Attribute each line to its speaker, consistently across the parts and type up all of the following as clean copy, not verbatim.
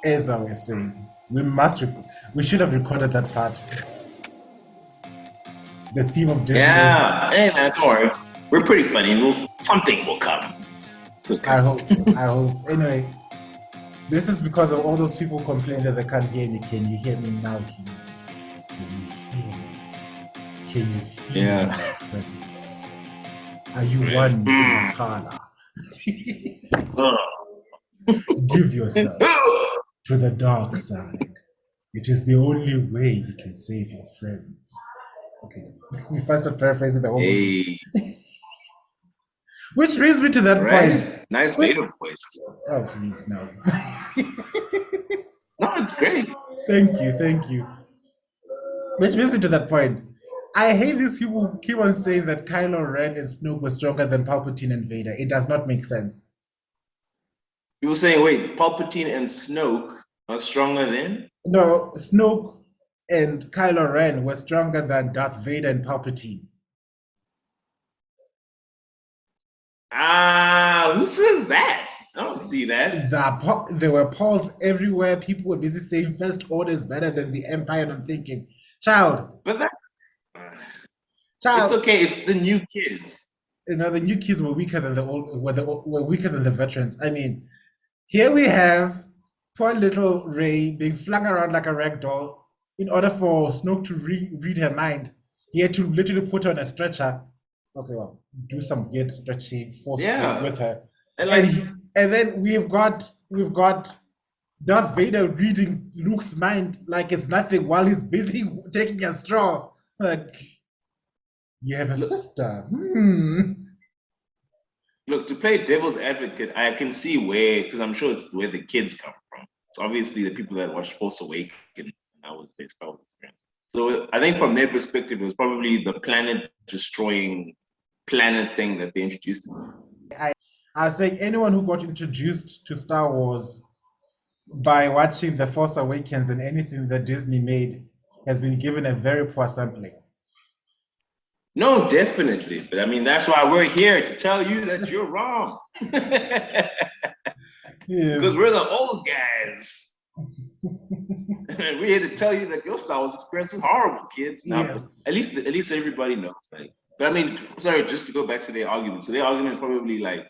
Speaker 1: As I was saying, we should have recorded that part. The theme of Disney.
Speaker 2: Yeah, hey man, don't worry. We're pretty funny. Something will come. It's okay.
Speaker 1: I hope. I hope. Anyway, this is because of all those people complaining that they can't hear me. Can you hear me now, humans? Can you hear me? Can you feel
Speaker 2: Yeah.
Speaker 1: my presence? Are you one in the Father? Give yourself to the dark side. It is the only way you can save your friends. Okay, we first start paraphrasing the whole movie.
Speaker 2: Hey,
Speaker 1: Which brings me to that point.
Speaker 2: right? Nice
Speaker 1: Which,
Speaker 2: Vader voice.
Speaker 1: oh, please, no.
Speaker 2: No, it's great.
Speaker 1: Thank you, thank you. Which brings me to that point. I hate these people who keep on saying that Kylo Ren and Snoke were stronger than Palpatine and Vader. It does not make sense.
Speaker 2: People saying, wait, Palpatine and Snoke are stronger than?
Speaker 1: No, Snoke and Kylo Ren were stronger than Darth Vader and Palpatine.
Speaker 2: Ah, who says that? I don't see that.
Speaker 1: There were polls everywhere. People were busy saying First Order is better than the Empire. And I'm thinking, child,
Speaker 2: But that, it's
Speaker 1: child,
Speaker 2: okay. It's the new kids.
Speaker 1: the new kids were weaker than were weaker than the veterans. I mean, here we have poor little Ray being flung around like a rag doll. In order for Snoke to read her mind, he had to literally put her on a stretcher. Okay, well, do some weird stretching force
Speaker 2: Yeah.
Speaker 1: with her,
Speaker 2: And
Speaker 1: and
Speaker 2: like,
Speaker 1: he, and then we've got Darth Vader reading Luke's mind like it's nothing while he's busy taking a straw. Like, you have a
Speaker 2: look,
Speaker 1: sister. Hmm.
Speaker 2: look, to play devil's advocate, I can see where, because I'm sure it's where the kids come from. It's obviously the people that watched Force Awakens. That was their Star Wars experience. So I think from their perspective, it was probably the planet destroying planet thing that they introduced.
Speaker 1: I was saying anyone who got introduced to Star Wars by watching The Force Awakens and anything that Disney made has been given a very poor sampling.
Speaker 2: No, definitely. But I mean, that's why we're here to tell you that you're wrong. Because
Speaker 1: Yes.
Speaker 2: we're the old guys. And we're here to tell you that your Star Wars experience was horrible, kids. Now,
Speaker 1: Yes.
Speaker 2: at least everybody knows. Like, but I mean, sorry, just to go back to their argument. So their argument is probably like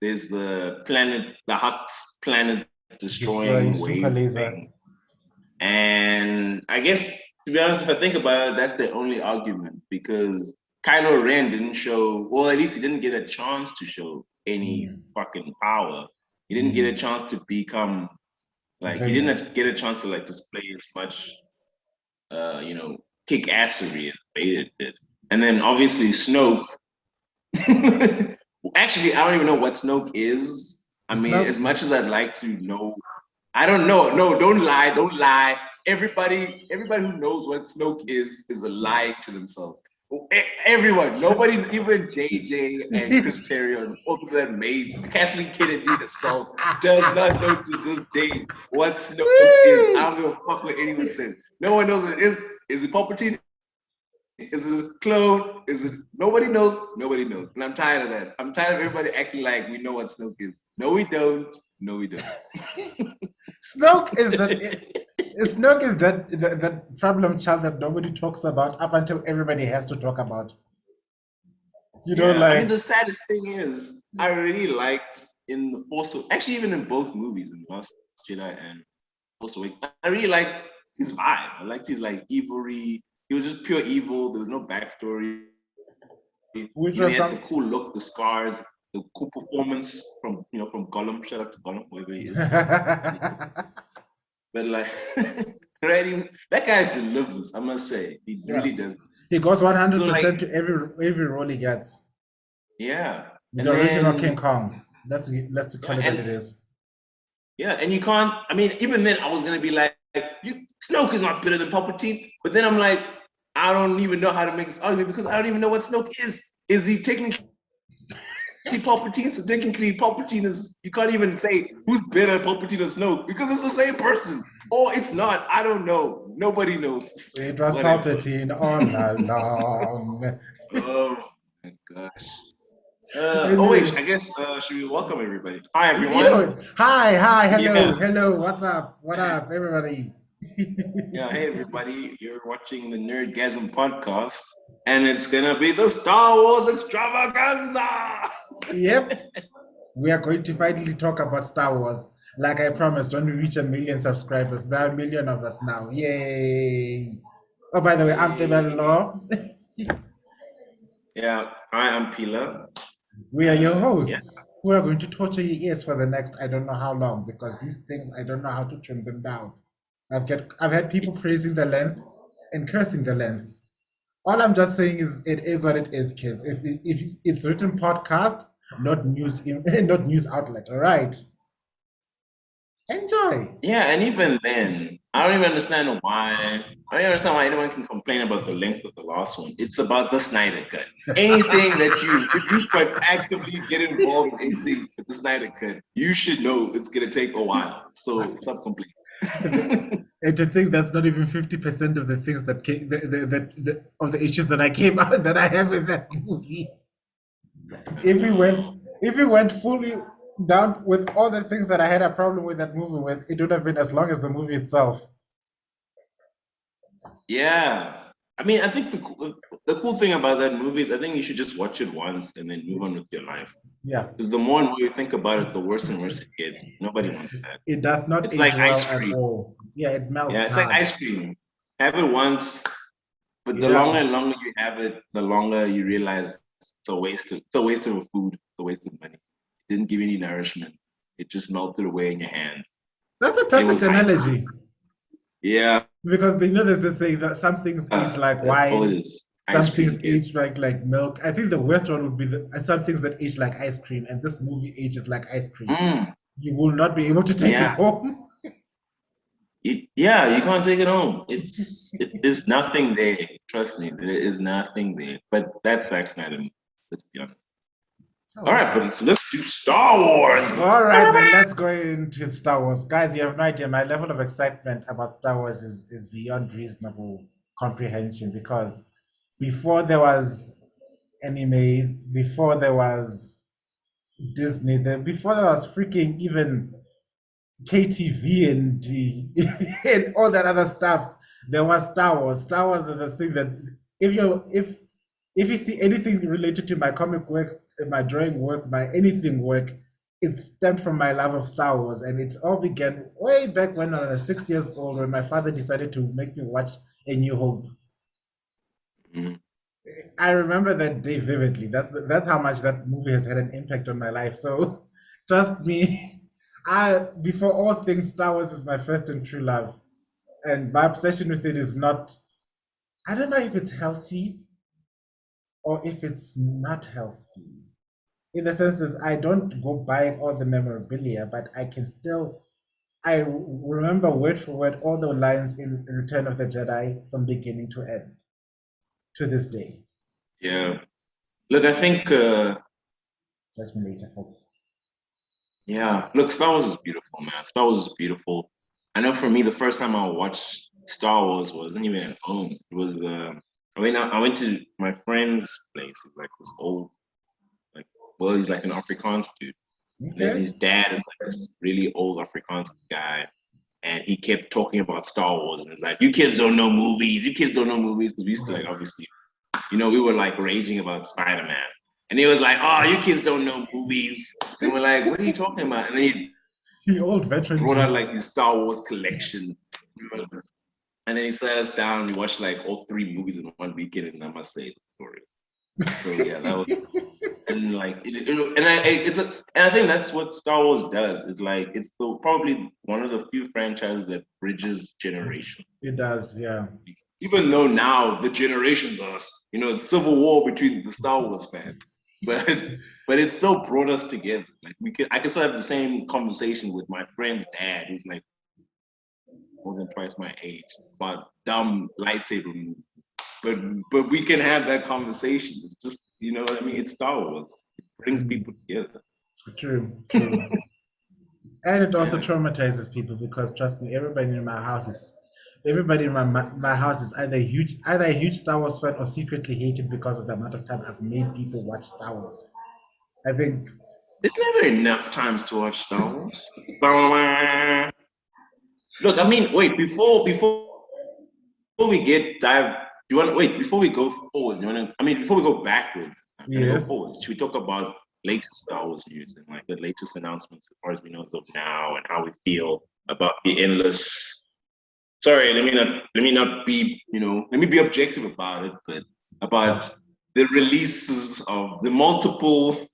Speaker 2: there's the planet, the Hux planet
Speaker 1: Destroying
Speaker 2: destroying
Speaker 1: super
Speaker 2: wave
Speaker 1: laser.
Speaker 2: thing. And I guess to be honest, if I think about it, that's the only argument because Kylo Ren didn't show, well, at least he didn't get a chance to show any
Speaker 1: Mm.
Speaker 2: fucking power. He didn't get a
Speaker 1: Mm.
Speaker 2: chance to become like he
Speaker 1: Vader.
Speaker 2: didn't get a chance to like display as much kick assery as Vader did. And then obviously Snoke. Actually, I don't even know what Snoke is. I mean,
Speaker 1: Snoke.
Speaker 2: as much as I'd like to know, I don't know. No, don't lie, don't lie. Everybody who knows what Snoke is lying to themselves. Everyone, nobody, even JJ and Chris Terrio and all people that made Kathleen Kennedy herself does not know to this day what Snoke is. I don't give a fuck what anyone says. No one knows what it is. Is it Palpatine? Is it a clone? Is it nobody knows? Nobody knows. And I'm tired of that. I'm tired of everybody acting like we know what Snoke is. No, we don't. No, we don't.
Speaker 1: Snoke is that. Snoke is that problem child that nobody talks about up until everybody has to talk about.
Speaker 2: Yeah, I mean
Speaker 1: Like
Speaker 2: the saddest thing is I really liked in the Force, actually even in both movies, in Last Jedi and Force Awakens, I really liked his vibe. I liked his like evilry. He was just pure evil. There was no backstory. And
Speaker 1: which
Speaker 2: then
Speaker 1: was
Speaker 2: he had the
Speaker 1: some.
Speaker 2: cool look, the scars, the cool performance from Gollum. Shout out to Gollum, whoever he is. But like, right, that guy delivers. I must say, he
Speaker 1: Yeah,
Speaker 2: really does.
Speaker 1: he goes one hundred
Speaker 2: So like,
Speaker 1: percent to every role he gets.
Speaker 2: yeah,
Speaker 1: The
Speaker 2: and
Speaker 1: original King
Speaker 2: then
Speaker 1: Kong. Let's
Speaker 2: yeah,
Speaker 1: call it what it
Speaker 2: and
Speaker 1: is.
Speaker 2: yeah, and you can't. I mean, even then, I was gonna be like, Snoke is not better than Palpatine. But then I'm like, I don't even know how to make this argument because I don't even know what Snoke is. Is he technically Palpatine? So technically, Palpatine is. You can't even say who's better, Palpatine or Snoke, because it's the same person. Or it's not. I don't know. Nobody knows.
Speaker 1: It was
Speaker 2: Whatever.
Speaker 1: Palpatine all along.
Speaker 2: Oh my gosh. Oh
Speaker 1: Anyway,
Speaker 2: wait, I guess should we welcome everybody? Hi
Speaker 1: you know
Speaker 2: everyone.
Speaker 1: it. Hi, hello,
Speaker 2: Yeah,
Speaker 1: hello. What's up? What up, everybody?
Speaker 2: yeah. Hey everybody, you're watching the Nerdgasm podcast, and it's gonna be the Star Wars extravaganza.
Speaker 1: Yep, we are going to finally talk about Star Wars. Like I promised, when we reach 1 million subscribers, there are 1 million of us now. Yay! Oh, by the way, I'm Tebel
Speaker 2: Yay.
Speaker 1: Law.
Speaker 2: Yeah, I am Pila.
Speaker 1: We are your
Speaker 2: Yeah,
Speaker 1: hosts who are going to torture your ears for the next I don't know how long because these things I don't know how to trim them down. I've had people praising the length and cursing the length. All I'm just saying is it is what it is, kids. If it's written podcast, not news not news outlet. All right, enjoy.
Speaker 2: yeah, and even then, I don't even understand why. I don't understand why anyone can complain about the length of the last one. It's about the Snyder cut. Anything that if you could actively get involved in anything with the Snyder cut, you should know it's gonna take a while. So stop complaining.
Speaker 1: And to think that's not even 50% of the things that came, of the issues that I came out that I have with that movie. If we went, if we went fully down with all the things that I had a problem with that movie with, it would have been as long as the movie itself.
Speaker 2: Yeah. I mean, I think the cool thing about that movie is I think you should just watch it once and then move on with your life.
Speaker 1: Yeah,
Speaker 2: Because the more and more you think about it, the worse and worse it gets. Nobody wants that.
Speaker 1: it does not
Speaker 2: It's like
Speaker 1: age
Speaker 2: ice
Speaker 1: well at
Speaker 2: cream.
Speaker 1: all. Yeah, it
Speaker 2: Yeah,
Speaker 1: melts
Speaker 2: it's like
Speaker 1: hard.
Speaker 2: ice cream. Have it once, but the
Speaker 1: Yeah,
Speaker 2: longer and longer you have it, the longer you realize it's a waste of food, it's a waste of money. It didn't give you any nourishment. It just melted away in your hand.
Speaker 1: that's a
Speaker 2: And it was
Speaker 1: perfect
Speaker 2: hype.
Speaker 1: analogy
Speaker 2: Yeah,
Speaker 1: because they know there's this saying that some things age like
Speaker 2: that's all it
Speaker 1: wine,
Speaker 2: is. Ice
Speaker 1: some
Speaker 2: cream,
Speaker 1: things
Speaker 2: kid.
Speaker 1: age like milk. I think the worst one would be some things that age like ice cream, and this movie ages like ice cream.
Speaker 2: Mm,
Speaker 1: You will not be able to take it
Speaker 2: yeah.
Speaker 1: home.
Speaker 2: Yeah, you can't take it home. There's nothing there. Trust me, there is nothing there. But that's Zack Snyder. Let's be honest.
Speaker 1: Oh,
Speaker 2: All right,
Speaker 1: well.
Speaker 2: but let's do Star Wars.
Speaker 1: All right, then let's go into Star Wars. Guys, you have no idea. My level of excitement about Star Wars is beyond reasonable comprehension because before there was anime, before there was Disney, before there was freaking even KTV and and all that other stuff, there was Star Wars. Star Wars is this thing that if you see anything related to my comic work, my drawing work, my anything work, it stemmed from my love of Star Wars, and it all began way back when I was 6 years old, when my father decided to make me watch A New Hope.
Speaker 2: Mm,
Speaker 1: I remember that day vividly. That's how much that movie has had an impact on my life. So trust me, I before all things, Star Wars is my first and true love, and my obsession with it is not. I don't know if it's healthy or if it's not healthy. In the sense that I don't go buying all the memorabilia, but I can still. Remember word for word all the lines in Return of the Jedi from beginning to end to this day.
Speaker 2: yeah. Look, I think
Speaker 1: Judge me later, folks.
Speaker 2: yeah. Look, Star Wars is beautiful, man. Star Wars is beautiful. I know for me, the first time I watched Star Wars wasn't even at home. It was I went to my friend's place. It's like this old like well, he's like an Afrikaans dude. And then
Speaker 1: Okay.
Speaker 2: his dad is like this really old Afrikaans guy. And he kept talking about Star Wars. And it's like, you kids don't know movies. You kids don't know movies. Because we used to like, obviously, we were like raging about Spider-Man. And he was like, oh, you kids don't know movies. And we're like, what are you talking about? And then he
Speaker 1: The old veteran
Speaker 2: brought out
Speaker 1: G.
Speaker 2: like his Star Wars collection. And then he sat us down. We watched like all three movies in one weekend. And I must say, the story. So yeah, that was and like and I think that's what Star Wars does. It's like it's probably one of the few franchises that bridges generations.
Speaker 1: It does, yeah.
Speaker 2: Even though now the generations are, it's civil war between the Star Wars fans, but but it still brought us together. Like I can still have the same conversation with my friend's dad, who's like more than twice my age, about dumb lightsaber movies. But but we can have that conversation. It's just what I mean. It's Star Wars. It brings
Speaker 1: Mm,
Speaker 2: people together.
Speaker 1: true, true. And it also
Speaker 2: Yeah.
Speaker 1: traumatizes people because trust me, everybody in my house is either a huge Star Wars fan or secretly hated because of the amount of time I've made people watch Star Wars. I think.
Speaker 2: It's never enough times to watch Star Wars. Look, I mean, wait, before we get dive, do you want to wait before we go forward? You want to? I mean, before we go backwards, I'm gonna go
Speaker 1: Yes.
Speaker 2: forward. Should we talk about latest Star Wars news and like the latest announcements as far as we know as of now, and how we feel about the endless? Sorry, let me not be let me be objective about it, but about
Speaker 1: But
Speaker 2: the releases of the multiple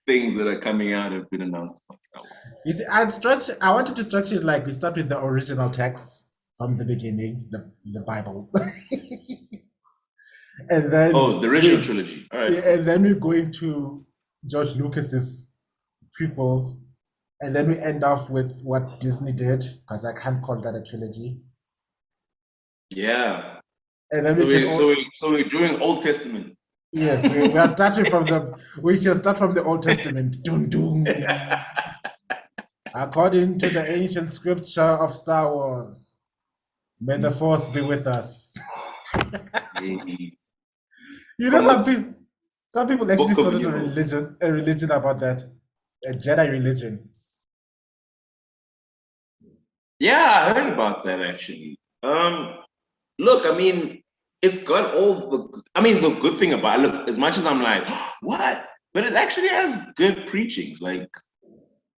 Speaker 2: things that are coming out have been announced about Star Wars.
Speaker 1: you see, I wanted to structure it like we start with the original text from the beginning, the Bible, and then
Speaker 2: Oh, the original
Speaker 1: we
Speaker 2: trilogy. All right.
Speaker 1: and then we go into George Lucas's prequels, and then we end off with what Disney did because I can't call that a trilogy.
Speaker 2: Yeah.
Speaker 1: And then we
Speaker 2: So
Speaker 1: can
Speaker 2: we so
Speaker 1: all
Speaker 2: we so we're doing Old Testament.
Speaker 1: yes, we are starting from the we can start from the Old Testament. Dun, dun. According to the ancient scripture of Star Wars, may the force be with us.
Speaker 2: Hey,
Speaker 1: You know,
Speaker 2: from the
Speaker 1: some people actually
Speaker 2: book of
Speaker 1: started
Speaker 2: evil.
Speaker 1: a religion about that, a Jedi religion.
Speaker 2: Yeah, I heard about that actually. Look, I mean, it's got all the. I mean, the good thing about look, as much as I'm like, what, but it actually has good preachings. Like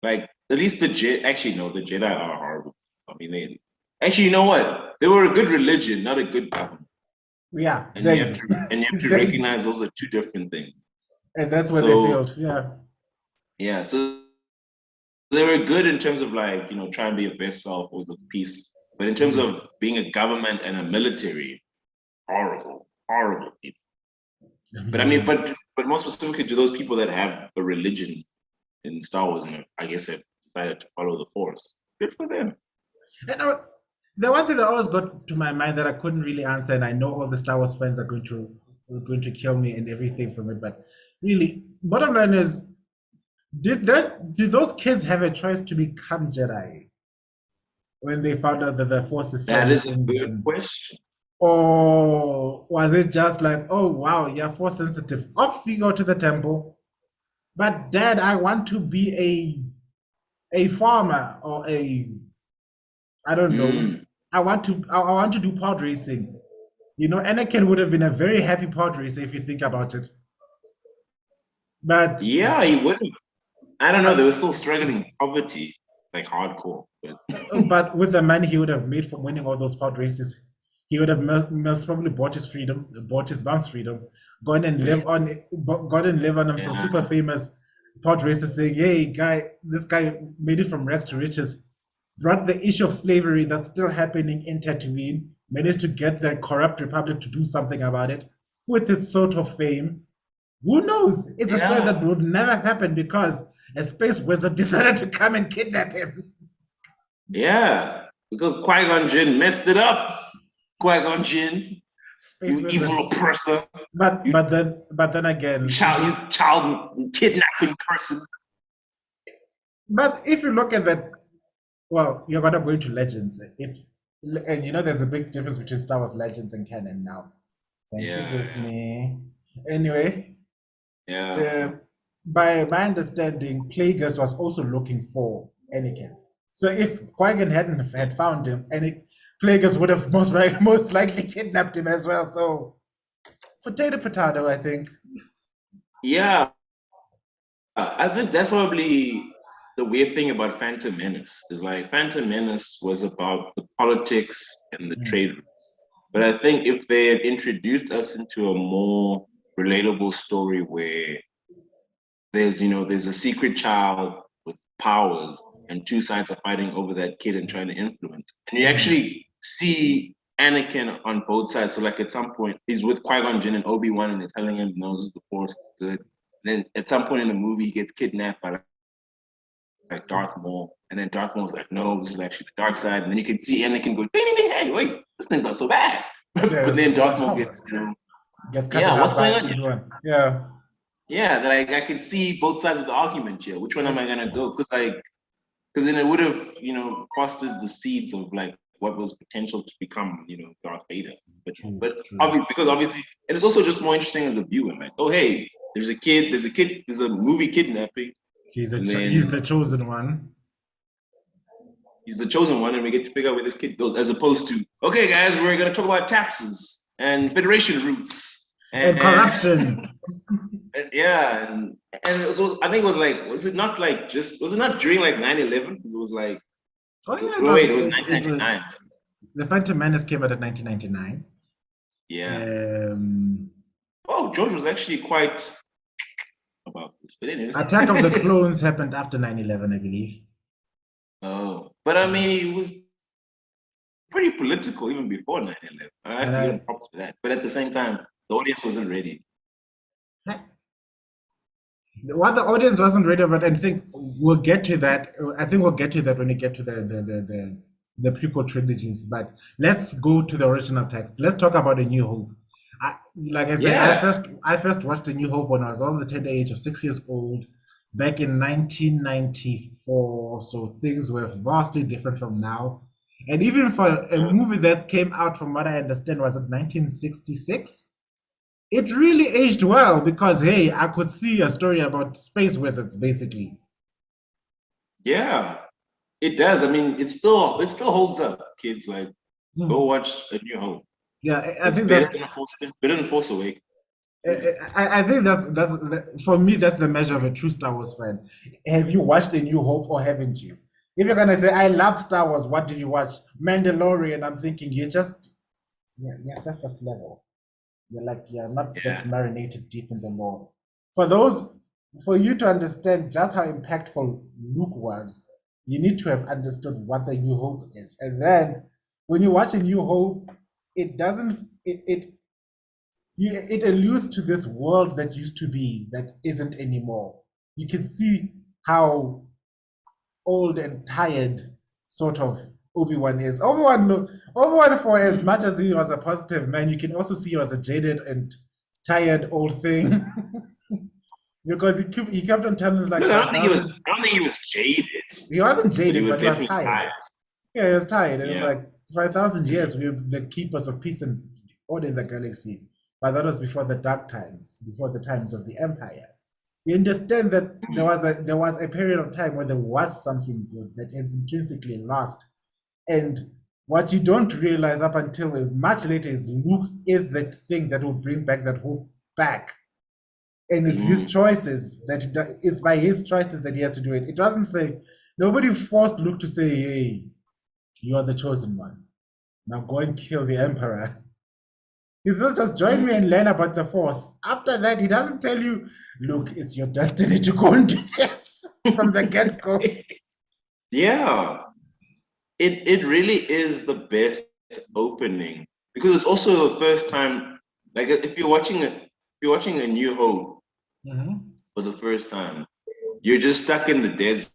Speaker 2: at least the Jedi. Actually, no, the Jedi are horrible. I mean, they actually, you know what? They were a good religion, not a good government,
Speaker 1: Yeah,
Speaker 2: and
Speaker 1: there
Speaker 2: you
Speaker 1: you
Speaker 2: have to
Speaker 1: go.
Speaker 2: and you have to
Speaker 1: There you-
Speaker 2: recognize those are two different things.
Speaker 1: and that's where they
Speaker 2: So
Speaker 1: failed. Yeah.
Speaker 2: yeah, so they were good in terms of like trying to be a best self with peace, but in terms
Speaker 1: Mm.
Speaker 2: of being a government and a military, horrible, horrible people.
Speaker 1: I
Speaker 2: But I mean,
Speaker 1: mean,
Speaker 2: but more specifically to those people that have a religion in Star Wars, and I guess have decided to follow the Force. Good for them.
Speaker 1: and the one thing that always got to my mind that I couldn't really answer, and I know all the Star Wars fans are going to kill me and everything from it, but really, bottom line is, did those kids have a choice to become Jedi when they found out that the Force is strong
Speaker 2: That is a
Speaker 1: within
Speaker 2: good
Speaker 1: them?
Speaker 2: question.
Speaker 1: Or was it just like, oh wow, you're Force sensitive? Off you go to the temple. But Dad, I want to be a farmer or a I don't know.
Speaker 2: Mm.
Speaker 1: I want to do pod racing. Anakin would have been a very happy pod racer if you think about it. But
Speaker 2: Yeah, he would have. I don't know. They
Speaker 1: but
Speaker 2: were still struggling poverty, like hardcore. But
Speaker 1: but with the money he would have made from winning all those pod races, he would have most probably bought his freedom, bought his mom's freedom, gone and live on some
Speaker 2: yeah,
Speaker 1: super famous pod racer saying, "Hey, guy, this guy made it from rags to riches." Brought the issue of slavery that's still happening in Tatooine, managed to get the corrupt republic to do something about it with his sort of fame. Who knows? It's a story
Speaker 2: yeah,
Speaker 1: that would never happen because a space wizard decided to come and kidnap him.
Speaker 2: yeah. Because Qui-Gon Jinn messed it up. Qui-Gon Jinn,
Speaker 1: Space
Speaker 2: you
Speaker 1: wizard.
Speaker 2: evil oppressor,
Speaker 1: But
Speaker 2: you
Speaker 1: but then but then again,
Speaker 2: child kidnapping person.
Speaker 1: if you look at that, well, you're gonna go into Legends. If and there's a big difference between Star Wars Legends and canon now. Thank you,
Speaker 2: Yeah,
Speaker 1: Disney. Anyway,
Speaker 2: yeah,
Speaker 1: um, by my understanding, Plagueis was also looking for Anakin. So if Qui-Gon hadn't
Speaker 2: yeah.
Speaker 1: had found him, Plagueis would have most likely kidnapped him as well. So potato potato, I think.
Speaker 2: Yeah, I think that's probably the weird thing about Phantom Menace is like Phantom Menace was about the politics and the
Speaker 1: Mm,
Speaker 2: trade. But I think if they had introduced us into a more relatable story where there's a secret child with powers and two sides are fighting over that kid and trying to influence. And you
Speaker 1: mm,
Speaker 2: actually see Anakin on both sides. So like at some point he's with Qui-Gon Jinn and Obi-Wan and they're telling him, no, this is the force is good. Then at some point in the movie he gets kidnapped by like Darth Maul. And then Darth Maul's like, no, this is actually the dark side. And then you can see Anakin going, ding, ding, ding, hey, wait, this thing's not so bad.
Speaker 1: yeah,
Speaker 2: But then Darth Maul
Speaker 1: well,
Speaker 2: gets,
Speaker 1: gets cut in
Speaker 2: yeah, what's
Speaker 1: half
Speaker 2: going
Speaker 1: by
Speaker 2: on here?
Speaker 1: Obi-Wan. Yeah.
Speaker 2: Yeah, that I can see both sides of the argument here. Which one am
Speaker 1: And
Speaker 2: I gonna go? Because then it would have, fostered the seeds of like what was potential to become, Darth Vader. But
Speaker 1: true,
Speaker 2: but
Speaker 1: true.
Speaker 2: obviously because obviously and it's also just more interesting as a viewer, like, oh hey, There's a movie kidnapping, and
Speaker 1: He's
Speaker 2: then
Speaker 1: the chosen one.
Speaker 2: he's the chosen one, and we get to figure out where this kid goes, as opposed to, okay, guys, we're gonna talk about taxes and federation routes
Speaker 1: And corruption.
Speaker 2: and yeah, and I think it was like, was it not during like 9/11? Because it was like,
Speaker 1: Oh yeah,
Speaker 2: wait, it was
Speaker 1: it was
Speaker 2: 1999.
Speaker 1: The Phantom Menace came out in 1999.
Speaker 2: Yeah.
Speaker 1: Um,
Speaker 2: Oh, George was actually quite about this, but anyways.
Speaker 1: Attack of the Clones happened after 9/11, I believe.
Speaker 2: Oh, but I mean, he was pretty political even before 9/11. I have to give him props for that. But at the same time, the audience wasn't ready.
Speaker 1: What the audience wasn't ready about, and think we'll get to that. I think we'll get to that when we get to the prequel trilogies. But let's go to the original text. Let's talk about A New Hope. Like I said,
Speaker 2: Yeah.
Speaker 1: I first watched A New Hope when I was on the tender age of 6 years old, back in 1994. So things were vastly different from now. And even for a movie that came out, from what I understand, was it 1966? It really aged well because hey, I could see a story about space wizards basically.
Speaker 2: Yeah. It does. I mean, it still holds up. Kids, like, go watch A New Hope.
Speaker 1: Yeah, I
Speaker 2: It's
Speaker 1: think
Speaker 2: better
Speaker 1: that's
Speaker 2: than it's better than Force Awakens.
Speaker 1: I think that's for me that's the measure of a true Star Wars fan. Have you watched A New Hope or haven't you? If you're gonna say I love Star Wars, what did you watch? Mandalorian. I'm thinking you're surface level. You're not that
Speaker 2: Yeah.
Speaker 1: marinated deep in the lore. For those, for you to understand just how impactful Luke was, you need to have understood what the New Hope is. And then when you watch A New Hope, it doesn't it alludes to this world that used to be that isn't anymore. You can see how old and tired sort of Obi-Wan is. Obi-Wan, for as much as he was a positive man, you can also see he was a jaded and tired old thing. Because he kept on telling us like
Speaker 2: Look,
Speaker 1: 5,000.
Speaker 2: I don't think he was jaded,
Speaker 1: He wasn't
Speaker 2: but he
Speaker 1: jaded,
Speaker 2: was
Speaker 1: but he was
Speaker 2: definitely
Speaker 1: tired.
Speaker 2: tired.
Speaker 1: Yeah, he was tired. And it was
Speaker 2: Yeah.
Speaker 1: like 5,000 years we were the keepers of peace and order in the galaxy. But that was before the dark times, before the times of the Empire. We understand that there was a period of time where there was something good that is intrinsically lost. And what you don't realize up until much later is Luke is the thing that will bring back that hope back. And it's his
Speaker 2: Mm.
Speaker 1: choices it's by his choices that he has to do it. It doesn't say nobody forced Luke to say, "Hey, you are the chosen one. Now go and kill the Emperor." He says, "Just join me
Speaker 2: Mm.
Speaker 1: and learn about the Force." After that, he doesn't tell you, "Look, it's your destiny to go and do this," from the get go.
Speaker 2: Yeah. It really is the best opening, because it's also the first time, like, if you're watching A New Hope
Speaker 1: Mm-hmm.
Speaker 2: for the first time, you're just stuck in the desert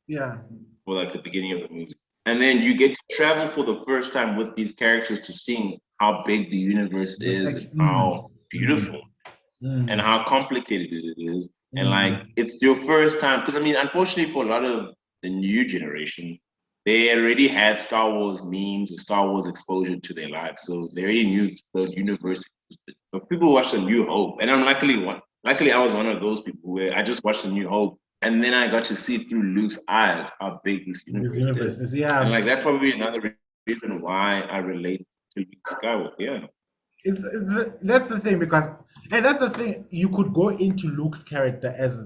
Speaker 1: Yeah.
Speaker 2: for like the beginning of the movie. And then you get to travel for the first time with these characters to see how big the universe is and how beautiful and
Speaker 1: Mm,
Speaker 2: how complicated it is. And like,
Speaker 1: mm.
Speaker 2: it's your first time, because I mean, unfortunately for a lot of the new generation, they already had Star Wars memes or Star Wars exposure to their lives. So they already knew the universe existed. But people watched A New Hope. And I'm luckily I was one of those people where I just watched A New Hope. And then I got to see through Luke's eyes how big this
Speaker 1: This
Speaker 2: universe
Speaker 1: universe
Speaker 2: is.
Speaker 1: is,
Speaker 2: And
Speaker 1: yeah.
Speaker 2: like, that's probably another reason why I relate to Luke Skywalker. Yeah.
Speaker 1: That's the thing because, and that's the thing. You could go into Luke's character as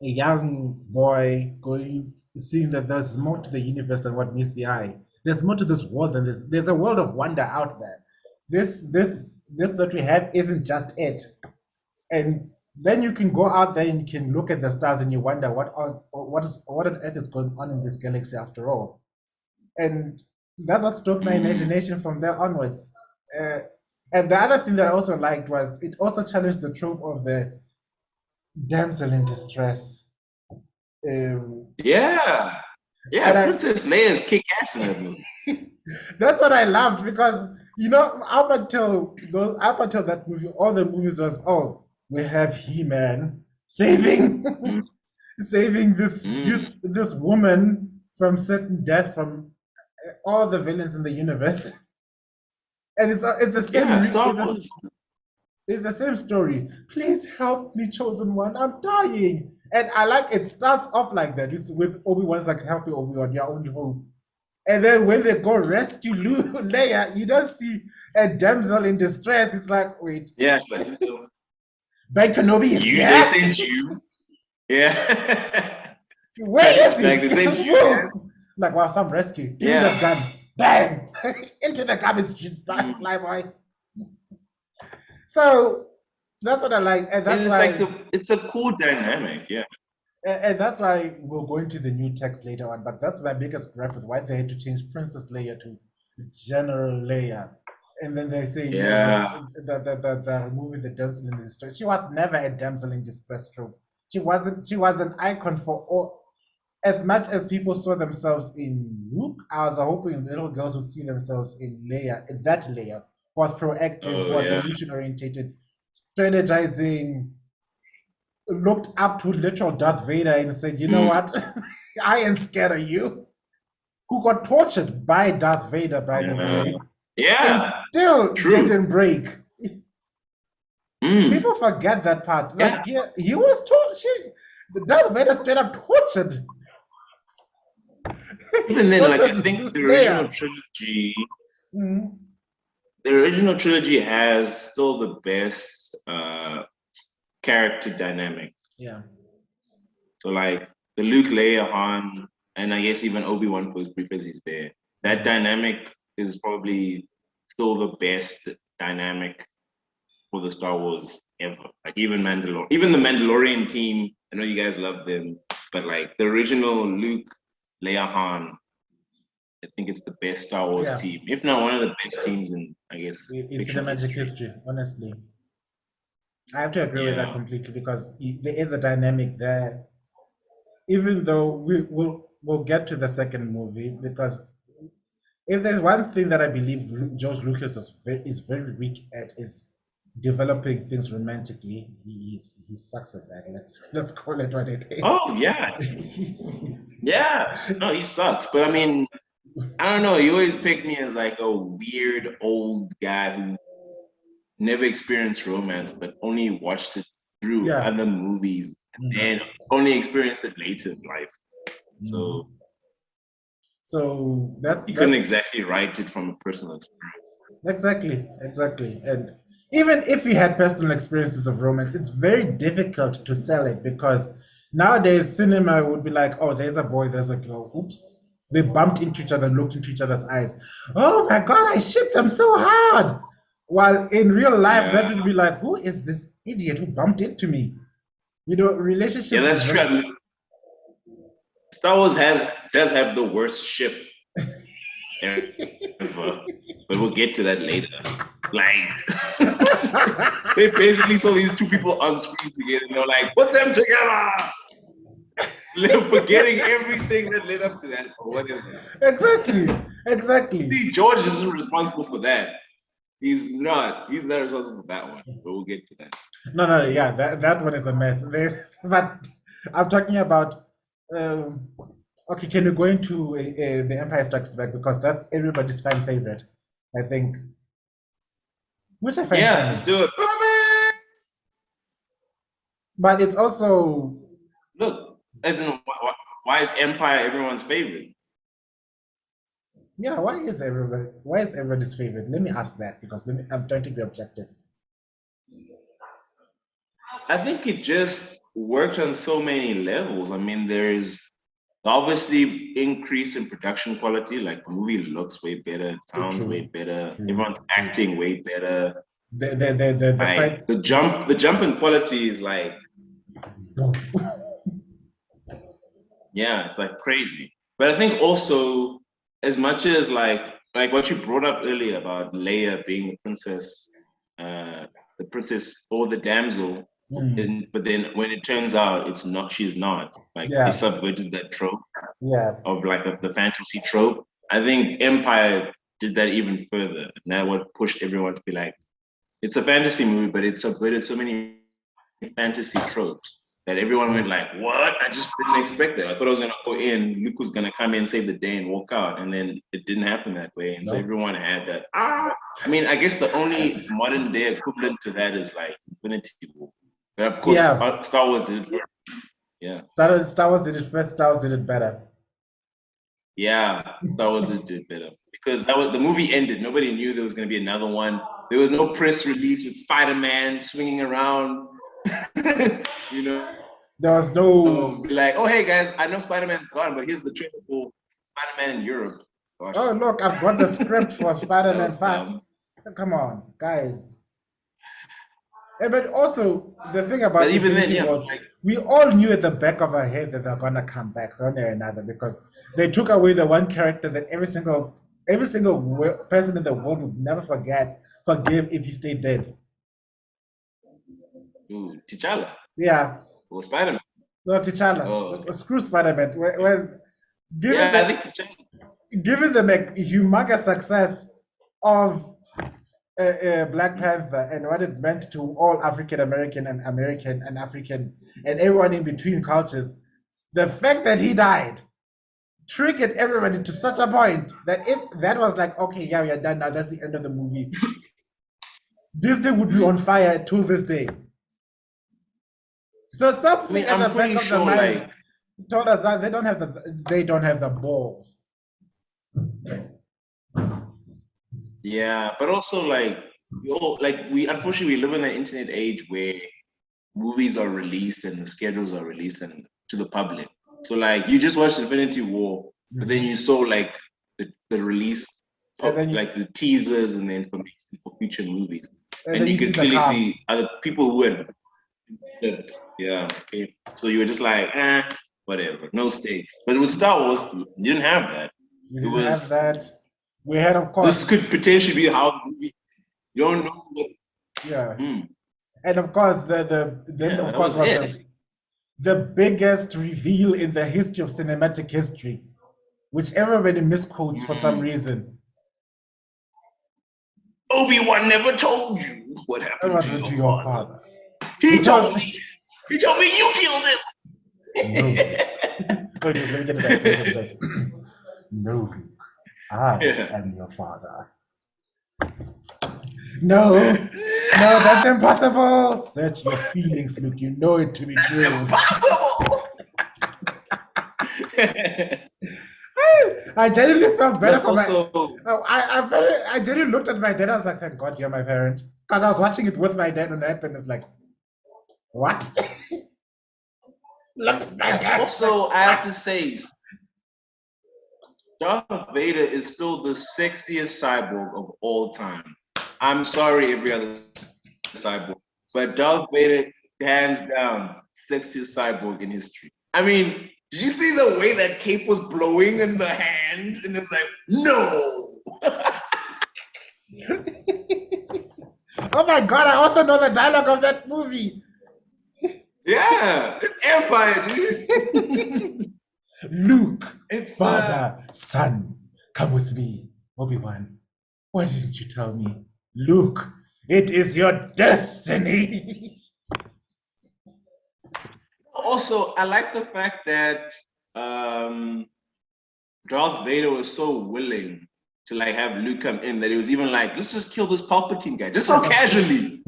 Speaker 1: a young boy, going seeing that there's more to the universe than what meets the eye. There's more to this world than this. There's a world of wonder out there. This that we have isn't just it. And then you can go out there and you can look at the stars and you wonder what on earth is going on in this galaxy after all. And that's what stoked my
Speaker 2: Mm.
Speaker 1: imagination from there onwards. Uh, and the other thing that I also liked was it also challenged the trope of the damsel in distress. Um,
Speaker 2: Yeah.
Speaker 1: and
Speaker 2: Yeah, Princess Leia's kick ass in that movie.
Speaker 1: that's what I loved because up until that movie, all the movies was we have He-Man saving
Speaker 2: Mm.
Speaker 1: saving
Speaker 2: Mm.
Speaker 1: this woman from certain death from all the villains in the universe. And it's the same
Speaker 2: Yeah, Star
Speaker 1: it's this
Speaker 2: Wars.
Speaker 1: It's the same story. Please help me, chosen one. I'm dying. And I like it starts off like that with Obi-Wan's like help me, Obi-Wan, your only hope. And then when they go rescue Leia, you don't see a damsel in distress. It's like, wait,
Speaker 2: Yeah, it's like
Speaker 1: Ben Kenobi is
Speaker 2: you. They
Speaker 1: here?
Speaker 2: sent you. Yeah.
Speaker 1: Where is
Speaker 2: Like
Speaker 1: he?
Speaker 2: they sent you, man.
Speaker 1: Whoa. Like, wow, some rescue. Give me
Speaker 2: Yeah.
Speaker 1: that gun. Bang! Into the garbage chute,
Speaker 2: Mm.
Speaker 1: fly boy. So that's what I like. And
Speaker 2: And
Speaker 1: that's
Speaker 2: it's like
Speaker 1: why
Speaker 2: it's a cool dynamic. Yeah.
Speaker 1: and that's why we'll go into the new text later on, but that's my biggest gripe with why they had to change Princess Leia to General Leia. And then they say, no,
Speaker 2: Yeah.
Speaker 1: the removing the damsel in distress. She was never a damsel in distress trope. She was an icon for all. As much as people saw themselves in Luke, I was hoping little girls would see themselves in Leia, in that Leia, who was proactive, who
Speaker 2: Oh
Speaker 1: was
Speaker 2: yeah.
Speaker 1: solution orientated, strategizing, looked up to literal Darth Vader and said, "You know
Speaker 2: Mm.
Speaker 1: what? I ain't scared of you." Who got tortured by Darth Vader, by the
Speaker 2: Yeah.
Speaker 1: way, and
Speaker 2: Yeah.
Speaker 1: still
Speaker 2: True.
Speaker 1: didn't break.
Speaker 2: Mm.
Speaker 1: People forget that part.
Speaker 2: Yeah.
Speaker 1: Like, yeah, he was Darth Vader straight up
Speaker 2: Even then, like I
Speaker 1: tortured
Speaker 2: think
Speaker 1: Leia. Mhm.
Speaker 2: the original trilogy has still the best character dynamics.
Speaker 1: Yeah,
Speaker 2: So like the Luke, Leia, Han, and I guess even Obi-Wan for his brief as he's there. That
Speaker 1: Mhm.
Speaker 2: dynamic is probably still the best dynamic for the Star Wars ever. Like even the Mandalorian team. I know you guys love them, but like the original Luke, Leia, Han, I think it's the best Star Wars
Speaker 1: Yeah.
Speaker 2: team, if not one of the best teams in, I guess,
Speaker 1: In
Speaker 2: fiction
Speaker 1: cinematic
Speaker 2: history.
Speaker 1: history, honestly. I have to agree with that
Speaker 2: Yeah.
Speaker 1: completely because there is a dynamic there, even though we'll get to the second movie because if there's one thing that I believe George Lucas is very weak at is developing things romantically. He sucks at that. Let's call it what it is.
Speaker 2: Oh yeah, yeah. No, he sucks. But I mean, I don't know. He always picked me as like a weird old guy who never experienced romance, but only watched it through
Speaker 1: Yeah.
Speaker 2: other movies
Speaker 1: Mhm.
Speaker 2: and only experienced it later in life. So
Speaker 1: Mhm. So that's
Speaker 2: he couldn't
Speaker 1: that's
Speaker 2: exactly write it from a personal experience.
Speaker 1: exactly. And even if he had personal experiences of romance, it's very difficult to sell it because nowadays cinema would be like, oh, there's a boy, there's a girl. Oops. They bumped into each other and looked into each other's eyes. Oh my God, I shipped them so hard. While in real life, that
Speaker 2: Yeah,
Speaker 1: would be like, who is this idiot who bumped into me?
Speaker 2: yeah,
Speaker 1: Relationships
Speaker 2: that's true. I
Speaker 1: develop.
Speaker 2: mean, Star Wars does have the worst ship ever, but we'll get to that later. Like they basically saw these two people on screen together and they're like, put them together. Forgetting everything that led up to that or whatever.
Speaker 1: Exactly.
Speaker 2: See, George isn't responsible for that. He's not. He's not responsible for that one. But we'll get to that.
Speaker 1: No, yeah, that one is a mess. But I'm talking about. Um, okay, can you go into the Empire Strikes Back because that's everybody's fan favorite, I think, which I find
Speaker 2: Yeah, let's
Speaker 1: funny.
Speaker 2: do it.
Speaker 1: But it's also
Speaker 2: Look, as in, why is Empire everyone's favorite?
Speaker 1: yeah. Why is everybody's favorite? Let me ask that because I'm trying to be objective.
Speaker 2: I think it just works on so many levels. I mean, there's obviously increase in production quality. Like the movie looks way better, it sounds way
Speaker 1: True,
Speaker 2: better,
Speaker 1: true,
Speaker 2: everyone's
Speaker 1: true.
Speaker 2: acting way better.
Speaker 1: The
Speaker 2: Like
Speaker 1: fight.
Speaker 2: the jump in quality is like,
Speaker 1: Boom.
Speaker 2: yeah, it's like crazy. But I think also as much as like what you brought up earlier about Leia being uh the princess or the damsel,
Speaker 1: Mm,
Speaker 2: but then when it turns out it's not, she's not. Like they
Speaker 1: yeah,
Speaker 2: subverted that trope
Speaker 1: yeah.
Speaker 2: of like the fantasy trope. I think Empire did that even further. And that what pushed everyone to be like, it's a fantasy movie, but it subverted so many fantasy tropes. that everyone went like, what? I just didn't expect that. I thought I was gonna go in, Luke was gonna come in, save the day, and walk out, and then it didn't happen that way. And so everyone had that. I mean, I guess the only modern day equivalent to that is like Infinity War. But of course, Star Wars did it first. Yeah.
Speaker 1: Star Wars did it first. Star Wars did it better.
Speaker 2: Yeah, Star Wars did it better because that was the movie ended. Nobody knew there was going to be another one. There was no press release with Spider-Man swinging around. You know,
Speaker 1: there was no
Speaker 2: like, oh hey guys, I know Spider-Man's gone, but here's the trailer for Spider-Man in Europe.
Speaker 1: Gosh. Oh look, I've got the script for Spider-Man 5. Come on, guys. But also the thing about Infinity was we all knew at the back of our head that they're gonna come back one way or another because they took away the one character that every single person in the world would never forgive if he stayed dead.
Speaker 2: Ooh, T'Challa.
Speaker 1: Yeah.
Speaker 2: Or Spider-Man.
Speaker 1: No, T'Challa. Oh. Screw Spider-Man. Given the humongous success of Black Panther and what it meant to all African American and American and African and everyone in between cultures, the fact that he died triggered everybody to such a point that if that was like, okay, yeah, we are done now, that's the end of the movie, Disney would be on fire till this day. So something at the back of the mind told us that they don't have the balls.
Speaker 2: Yeah, but also we unfortunately we live in an internet age where movies are released and the schedules are released and to the public. So like you just watched Infinity War, but then you saw like the release of like the teasers and the information for future movies. And you could clearly see other people who had okay. So you were just like, whatever, no stakes. But with Star Wars, you didn't have that.
Speaker 1: We didn't have that. We had, of course.
Speaker 2: This could potentially be how the movie. You don't know what.
Speaker 1: Yeah. And of course, the biggest reveal in the history of cinematic history, which everybody misquotes for some reason.
Speaker 2: Obi-Wan never told you what happened to your father. He told me you killed him.
Speaker 1: No. Wait, let me get it back. No, Luke. I am your father. No, that's impossible. Search your feelings, Luke. You know it to be true.
Speaker 2: That's impossible.
Speaker 1: I genuinely felt better for my. I genuinely looked at my dad. I was like, "Thank God you're my parent," because I was watching it with my dad when it happened. It's like, what? Look at my dad.
Speaker 2: Also, I have to say, Darth Vader is still the sexiest cyborg of all time. I'm sorry, every other cyborg, but Darth Vader, hands down, sexiest cyborg in history. I mean, did you see the way that cape was blowing in the hand? And it's like, no.
Speaker 1: Oh my God, I also know the dialogue of that movie.
Speaker 2: Yeah, it's Empire, dude.
Speaker 1: Luke, father, son, come with me. Obi-Wan, why didn't you tell me? Luke, it is your destiny.
Speaker 2: Also, I like the fact that Darth Vader was so willing to like have Luke come in that he was even like, let's just kill this Palpatine guy, just so casually.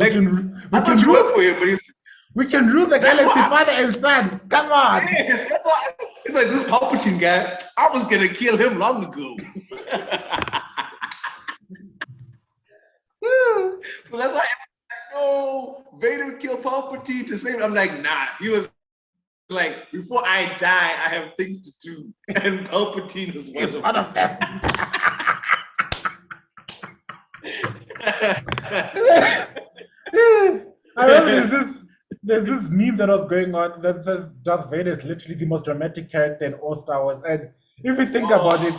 Speaker 1: We can rule the galaxy, father and son. Come on.
Speaker 2: Yes, that's why it's like this Palpatine guy. I was gonna kill him long ago. So that's why no, Vader killed Palpatine to save him. I'm like, nah. He was like, before I die, I have things to do, and Palpatine is one of them.
Speaker 1: I remember there's this meme that was going on that says Darth Vader is literally the most dramatic character in all Star Wars, and if you think about it,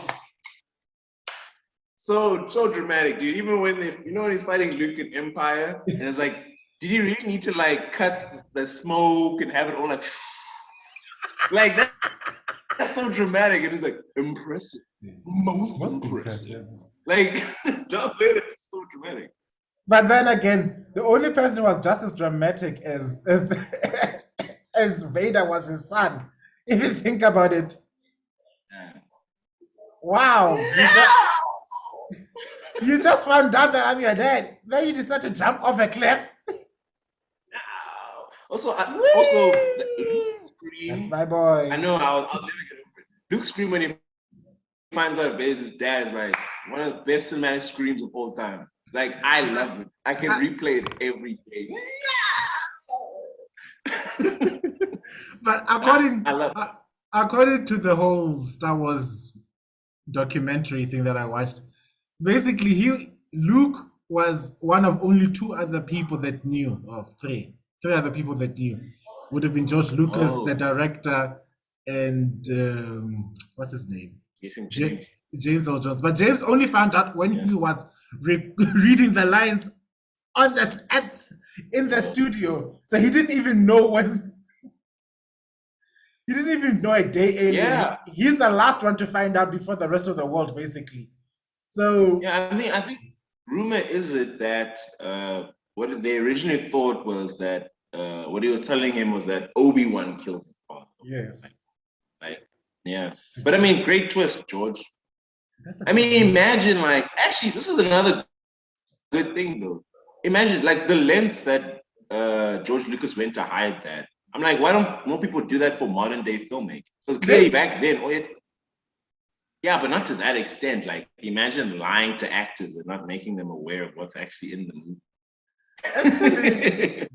Speaker 2: so dramatic, dude. Even when when he's fighting Luke in Empire, and it's like, did you really need to like cut the smoke and have it all like that? That's so dramatic, and it's like impressive, most impressive. Like Darth Vader is so dramatic.
Speaker 1: But then again, the only person who was just as dramatic as as Vader was his son. If you think about it,
Speaker 2: Yeah.
Speaker 1: wow, you just found out that I'm your dad. Then you decide to jump off a cliff.
Speaker 2: Also, the Luke
Speaker 1: Whee! That's
Speaker 2: scream.
Speaker 1: my
Speaker 2: I
Speaker 1: boy.
Speaker 2: know I'll never get over it. Luke scream when he finds out Vader's dad is like one of the best cinematic screams of all time. Like I love it. I can
Speaker 1: I,
Speaker 2: replay it every day.
Speaker 1: but
Speaker 2: I love it.
Speaker 1: according to the whole Star Wars documentary thing that I watched, basically Luke was one of only two other people that knew, or three other people that knew. Would have been George Lucas, the
Speaker 2: Oh,
Speaker 1: director, and what's his name?
Speaker 2: Jason
Speaker 1: J-
Speaker 2: James.
Speaker 1: James Earl Jones. But James only found out when
Speaker 2: Yeah.
Speaker 1: he was reading the lines on the in the
Speaker 2: Oh,
Speaker 1: studio. So he didn't even know when. He didn't even know a day earlier.
Speaker 2: yeah.
Speaker 1: He's the last one to find out before the rest of the world, basically. So
Speaker 2: Yeah, I think rumor is it that what they originally thought was that what he was telling him was that Obi-Wan killed his father.
Speaker 1: yes,
Speaker 2: Like, yeah. But I mean, great twist, George.
Speaker 1: that's a
Speaker 2: I
Speaker 1: good
Speaker 2: mean,
Speaker 1: movie.
Speaker 2: imagine like actually this is another good thing though. Imagine like the lengths that George Lucas went to hide that. I'm like, why don't more people do that for modern day filmmaking? Because clearly
Speaker 1: They
Speaker 2: back then, yeah, but not to that extent. Like, imagine lying to actors and not making them aware of what's actually in
Speaker 1: actually,
Speaker 2: the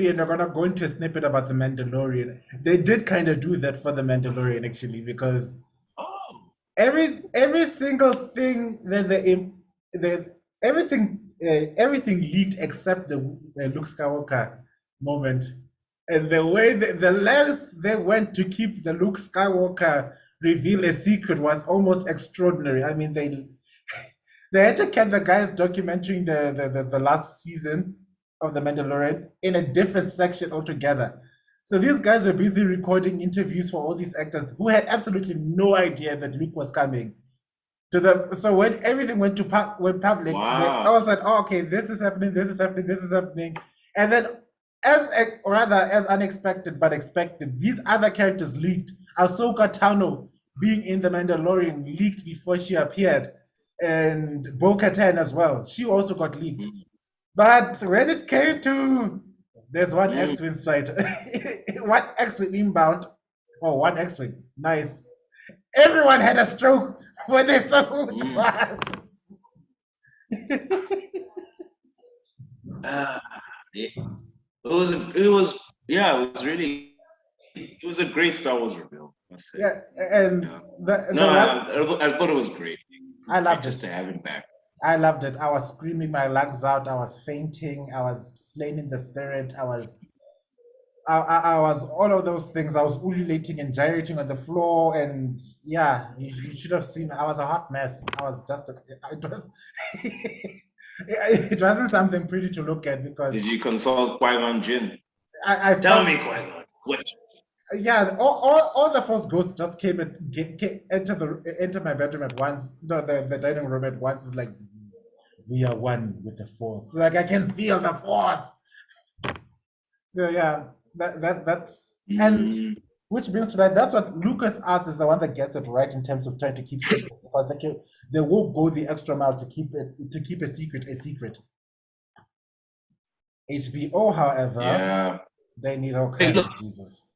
Speaker 2: movie.
Speaker 1: and they're gonna go into a snippet about the Mandalorian. They did kind of do that for the Mandalorian, actually, because
Speaker 2: Oh,
Speaker 1: every single thing that the everything leaked except the Luke Skywalker moment, and the way the lengths they went to keep the Luke Skywalker reveal a secret was almost extraordinary. I mean, they had to keep the guys documenting the last season of The Mandalorian in a different section altogether. So these guys were busy recording interviews for all these actors who had absolutely no idea that Luke was coming. So when everything went public, they
Speaker 2: wow.
Speaker 1: all said, "Oh, okay, this is happening, this is happening, this is happening," and then as unexpected but expected, these other characters leaked. Ahsoka Tano being in the Mandalorian leaked before she appeared, and Bo-Katan as well. She also got leaked.
Speaker 2: Mm,
Speaker 1: But when it came to there's one
Speaker 2: mm,
Speaker 1: X-Wing flight, one X-Wing inbound, oh, one X-Wing, nice. Everyone had a stroke when they saw who it
Speaker 2: mm.
Speaker 1: was.
Speaker 2: Uh, it was yeah, it was really it was a great Star Wars reveal, I must say.
Speaker 1: Yeah, and
Speaker 2: Yeah.
Speaker 1: the
Speaker 2: No,
Speaker 1: one
Speaker 2: I thought it was great. It was
Speaker 1: I
Speaker 2: great
Speaker 1: loved
Speaker 2: just
Speaker 1: it.
Speaker 2: to have him back.
Speaker 1: I loved it. I was screaming my lungs out. I was fainting. I was slain in the spirit. I was all of those things. I was ululating and gyrating on the floor, and yeah, you should have seen. I was a hot mess. I was just it was it wasn't something pretty to look at because
Speaker 2: Did you consult Qui-Gon Jinn?
Speaker 1: I
Speaker 2: Tell
Speaker 1: felt
Speaker 2: me, Qui-Gon, what?
Speaker 1: yeah, all the Force ghosts just came and enter my bedroom at once. No, the dining room at once is like we are one with the Force. Like I can feel the Force. So yeah, that's and
Speaker 2: Mm,
Speaker 1: which brings to that. That's what Lucas asks is the one that gets it right in terms of trying to keep secrets because they will go the extra mile to keep a secret a secret. HBO, however,
Speaker 2: yeah.
Speaker 1: they need all
Speaker 2: Hey,
Speaker 1: kinds
Speaker 2: look,
Speaker 1: of Jesus.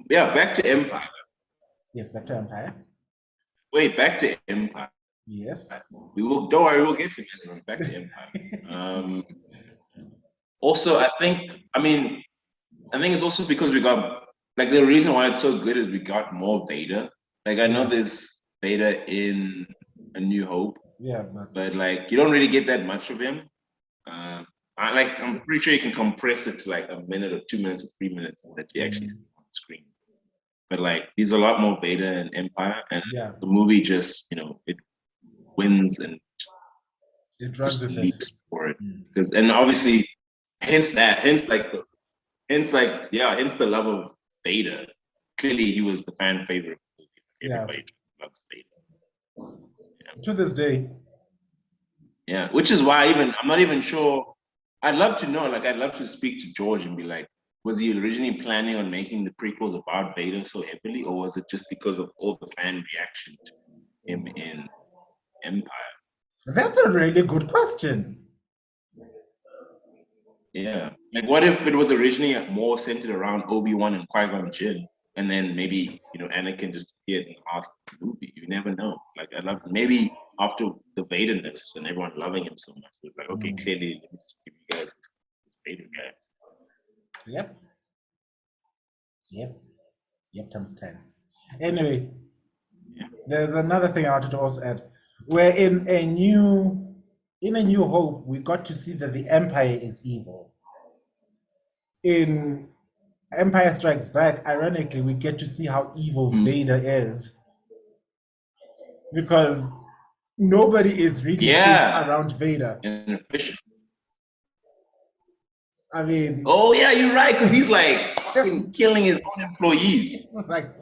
Speaker 2: yeah, back to Empire.
Speaker 1: Yes, back to Empire.
Speaker 2: Wait, back to Empire.
Speaker 1: Yes.
Speaker 2: We will. Don't worry, we'll get to it. Back to Empire. Um, Also, I think. I mean, I think it's also because we got like the reason why it's so good is we got more Vader. Like I know
Speaker 1: Yeah.
Speaker 2: there's Vader in A New Hope,
Speaker 1: Yeah, but
Speaker 2: but like you don't really get that much of him. I'm pretty sure you can compress it to like a minute or 2 minutes or 3 minutes that you actually see on screen. But like there's a lot more Vader in Empire, and
Speaker 1: yeah,
Speaker 2: the movie just it wins and
Speaker 1: it runs
Speaker 2: just
Speaker 1: with it.
Speaker 2: leaps for it because and obviously hence the love of Vader. Clearly, he was the fan favorite.
Speaker 1: Yeah.
Speaker 2: Everybody loves Vader.
Speaker 1: To this day.
Speaker 2: Yeah, which is why I'm not even sure. I'd love to know. Like, I'd love to speak to George and be like, was he originally planning on making the prequels about Vader so heavily, or was it just because of all the fan reaction to him in Empire?
Speaker 1: That's a really good question.
Speaker 2: Yeah. Like, what if it was originally more centered around Obi-Wan and Qui-Gon Jinn, and then maybe, Anakin just appeared in the last movie? You never know. Like, I love maybe after the Vaderness and everyone loving him so much, it was like, okay, clearly, let me just give you guys this Vader guy.
Speaker 1: Yep. Yep. Yep, times 10. Anyway,
Speaker 2: Yeah.
Speaker 1: there's another thing I wanted to also add. Where in a new hope, we got to see that the Empire is evil. In Empire Strikes Back, ironically, we get to see how evil Vader is. Because nobody is really safe
Speaker 2: Yeah.
Speaker 1: around Vader.
Speaker 2: And efficient.
Speaker 1: I mean,
Speaker 2: Oh yeah, you're right, because he's like fucking killing his own employees.
Speaker 1: like,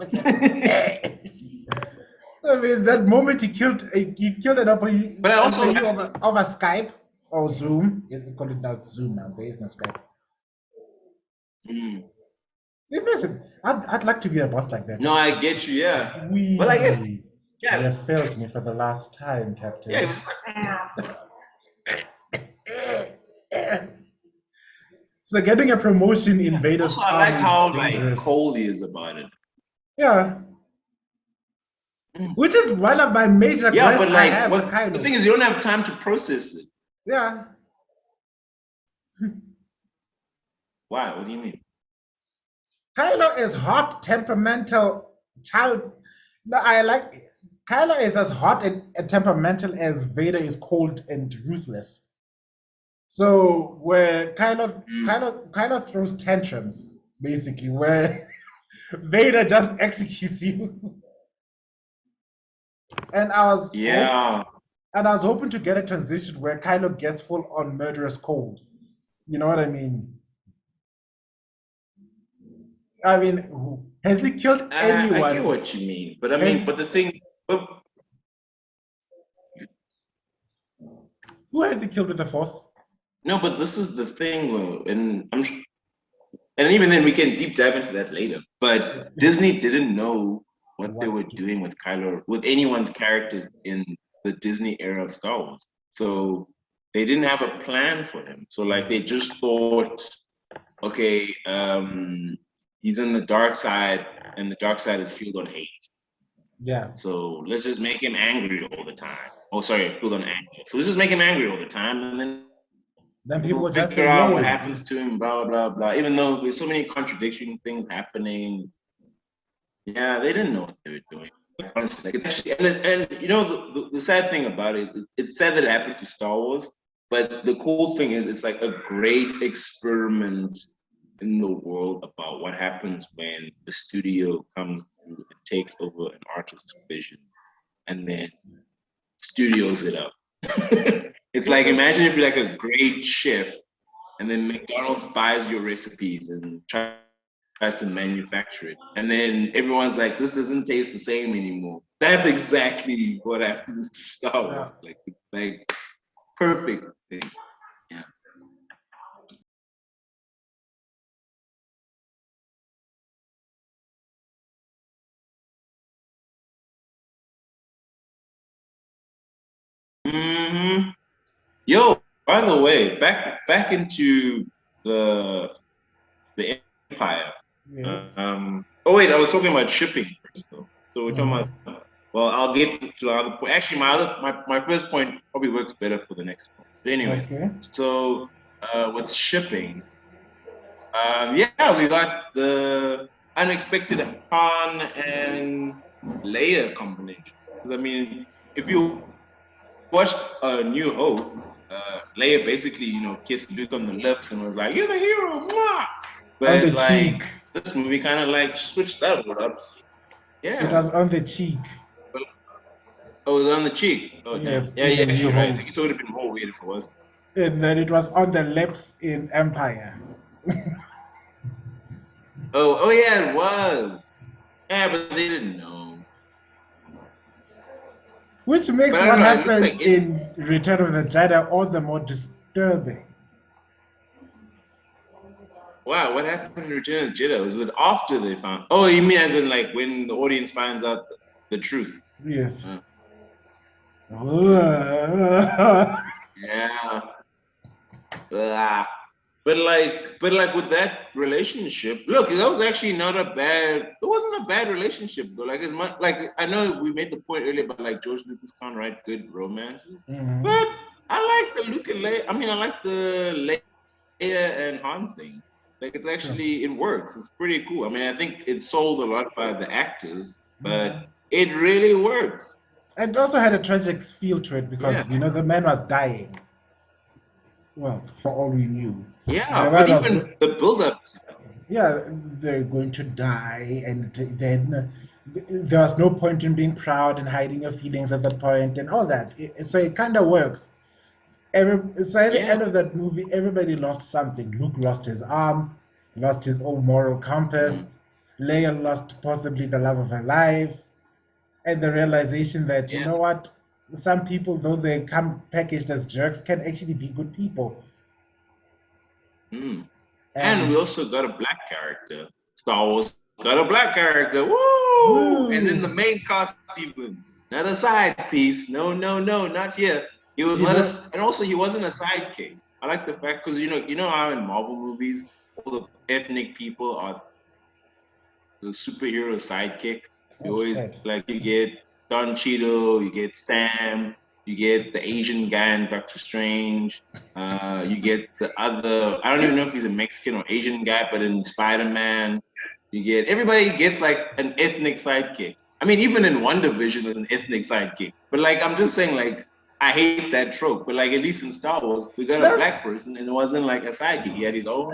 Speaker 1: I mean, that moment he killed an employee,
Speaker 2: But I also
Speaker 1: over Skype or Zoom. You call it now Zoom now. There is no Skype. Imagine, I'd like to be a boss like that.
Speaker 2: No, I get you, yeah.
Speaker 1: We,
Speaker 2: But I guess,
Speaker 1: you
Speaker 2: yeah,
Speaker 1: failed me for the last time, Captain.
Speaker 2: yeah, it was like,
Speaker 1: So getting a promotion in Vader's
Speaker 2: also, I like
Speaker 1: army
Speaker 2: how
Speaker 1: is dangerous.
Speaker 2: cold he is about it.
Speaker 1: Yeah. Which is one of my major
Speaker 2: Yeah,
Speaker 1: gripes
Speaker 2: but
Speaker 1: I have with
Speaker 2: the
Speaker 1: Kylo.
Speaker 2: thing is, you don't have time to process it.
Speaker 1: Yeah.
Speaker 2: Why? What do you mean?
Speaker 1: Kylo is hot, temperamental child. No, Kylo is as hot and temperamental as Vader is cold and ruthless. So where Kylo throws tantrums, basically, where Vader just executes you. And I was hoping to get a transition where Kylo gets full on murderous cold. You know what I mean? I mean, has he killed anyone?
Speaker 2: I get what you mean, but but the thing,
Speaker 1: who has he killed with the Force?
Speaker 2: No, but this is the thing, and even then we can deep dive into that later. But Disney didn't know what they were doing with Kylo, with anyone's characters in the Disney era of Star Wars. So they didn't have a plan for him. So they just thought, okay, he's in the dark side, and the dark side is fueled on hate.
Speaker 1: Yeah.
Speaker 2: So let's just make him angry all the time. Oh, sorry, fueled on anger. So let's just make him angry all the time, and then
Speaker 1: people just
Speaker 2: figure
Speaker 1: say,
Speaker 2: out what happens to him, blah blah blah. Even though there's so many contradiction things happening, yeah, they didn't know what they were doing. Honestly, it's actually, and the sad thing about it is, it's sad that it happened to Star Wars, but the cool thing is, it's like a great experiment in the world about what happens when the studio comes through and takes over an artist's vision, and then studios it up. It's like, imagine if you're like a great chef, and then McDonald's buys your recipes and tries to manufacture it, and then everyone's like, this doesn't taste the same anymore. That's exactly what happened to Star Wars. Like perfect thing. Yeah. Yo, by the way, back into the Empire.
Speaker 1: yes.
Speaker 2: Oh wait, I was talking about shipping first, though. So we're talking about. Well, I'll get to the other point. Actually, my first point probably works better for the next one. But anyways, so with shipping, yeah, we got the unexpected Han and Leia combination. Because if you watched New Hope, Leia basically, kissed Luke on the lips and was like, "You're the hero," mwah! But
Speaker 1: on the cheek.
Speaker 2: This movie kind of switched that up. Yeah.
Speaker 1: It was on the cheek.
Speaker 2: Oh, it was on the cheek. Oh,
Speaker 1: yes.
Speaker 2: Damn. Yeah,
Speaker 1: New
Speaker 2: you're
Speaker 1: Hope.
Speaker 2: right. I guess it would have been more weird if it was.
Speaker 1: And then it was on the lips in Empire.
Speaker 2: Oh yeah, it was. Yeah, but they didn't know.
Speaker 1: Which makes what happened in Return of the Jedi all the more disturbing.
Speaker 2: Wow, what happened in Return of the Jedi? Was it after they found? Oh, you mean as in like when the audience finds out the truth?
Speaker 1: Yes.
Speaker 2: Uh,
Speaker 1: Ugh.
Speaker 2: yeah. Ah. But like with that relationship, look, that was actually not a bad. It wasn't a bad relationship though. Like as much like I know we made the point earlier about like George Lucas can't write good romances,
Speaker 1: Mhm.
Speaker 2: but I like the Luke and Leia. I mean, I like the Leia and Han thing. Like it's
Speaker 1: True.
Speaker 2: actually it works. It's pretty cool. I mean, I think it sold a lot by the actors, but
Speaker 1: Mhm.
Speaker 2: it really works.
Speaker 1: And it also had a tragic feel to it
Speaker 2: Yeah,
Speaker 1: because, the man was dying. Well, for all we knew. The
Speaker 2: yeah. But
Speaker 1: man was
Speaker 2: even
Speaker 1: go-
Speaker 2: the build-up,
Speaker 1: yeah, they're going to die, and then there was no point in being proud and hiding your feelings at that point and all that. So it kind of works. So at the
Speaker 2: yeah.
Speaker 1: end of that movie, everybody lost something. Luke lost his arm, lost his old moral compass.
Speaker 2: Mm,
Speaker 1: Leia lost possibly the love of her life, and the realization that, you
Speaker 2: yeah.
Speaker 1: know what, some people, though they come packaged as jerks, can actually be good people.
Speaker 2: Mm. And we
Speaker 1: And
Speaker 2: also got a black character. Star Wars got a black character. Woo! And then the
Speaker 1: woo,
Speaker 2: main cast even. Not a side piece. No, no, no, not here. He was
Speaker 1: you
Speaker 2: not a,
Speaker 1: know,
Speaker 2: and also he wasn't a sidekick. I like the fact because you know how in Marvel movies all the ethnic people are the superhero sidekick. You
Speaker 1: oh
Speaker 2: always
Speaker 1: shit.
Speaker 2: like you get Don Cheadle, you get Sam, you get the Asian guy in Doctor Strange. You get the other. I don't even know if he's a Mexican or Asian guy, but in Spider Man, you get everybody gets like an ethnic sidekick. I mean, even in One Division, there's an ethnic sidekick. But like, I'm just saying, like, I hate that trope. But like, at least in Star Wars, we got a
Speaker 1: No,
Speaker 2: black person, and it wasn't like a sidekick. He had his own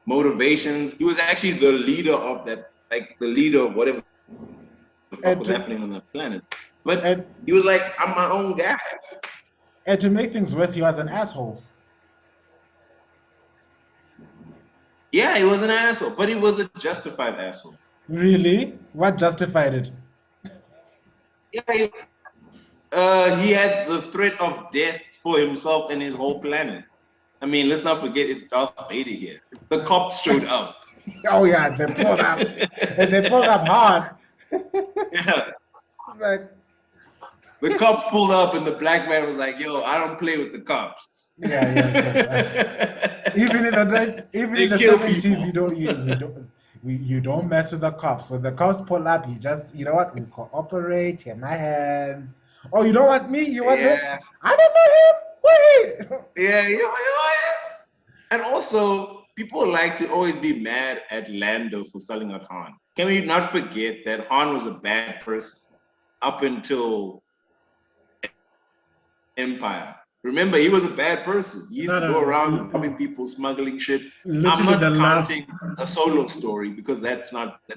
Speaker 2: motivations. He was actually the leader of that, like the leader of whatever the fuck
Speaker 1: and
Speaker 2: was
Speaker 1: to,
Speaker 2: happening on the planet. But
Speaker 1: and,
Speaker 2: he was like, I'm my own guy.
Speaker 1: and to make things worse, he was an asshole.
Speaker 2: Yeah, he was an asshole, but he was a justified asshole.
Speaker 1: Really? What justified it?
Speaker 2: Yeah, he had the threat of death for himself and his whole planet. I mean, let's not forget it's Darth Vader here. The cops showed up.
Speaker 1: Oh yeah, they pulled up, and they pulled up hard.
Speaker 2: Yeah,
Speaker 1: Like,
Speaker 2: the cops pulled up, and the black man was like, "Yo, I don't play with the cops.
Speaker 1: yeah, yeah, sure. Even in
Speaker 2: They
Speaker 1: the
Speaker 2: kill
Speaker 1: 70s,
Speaker 2: people."
Speaker 1: you don't you we don't you don't mess with the cops. So the cops pull up, you just, you know what, we cooperate. Here, my hands. Oh, you don't want me? You want me?
Speaker 2: Yeah,
Speaker 1: I don't know him. Wait.
Speaker 2: yeah, yeah. And also, people like to always be mad at Lando for selling out Han. Can we not forget that Han was a bad person up until Empire? Remember, he was a bad person. He used
Speaker 1: No,
Speaker 2: to go
Speaker 1: no,
Speaker 2: around
Speaker 1: no.
Speaker 2: robbing people, smuggling shit. I'm
Speaker 1: Literally the
Speaker 2: not
Speaker 1: last.
Speaker 2: counting a solo story because that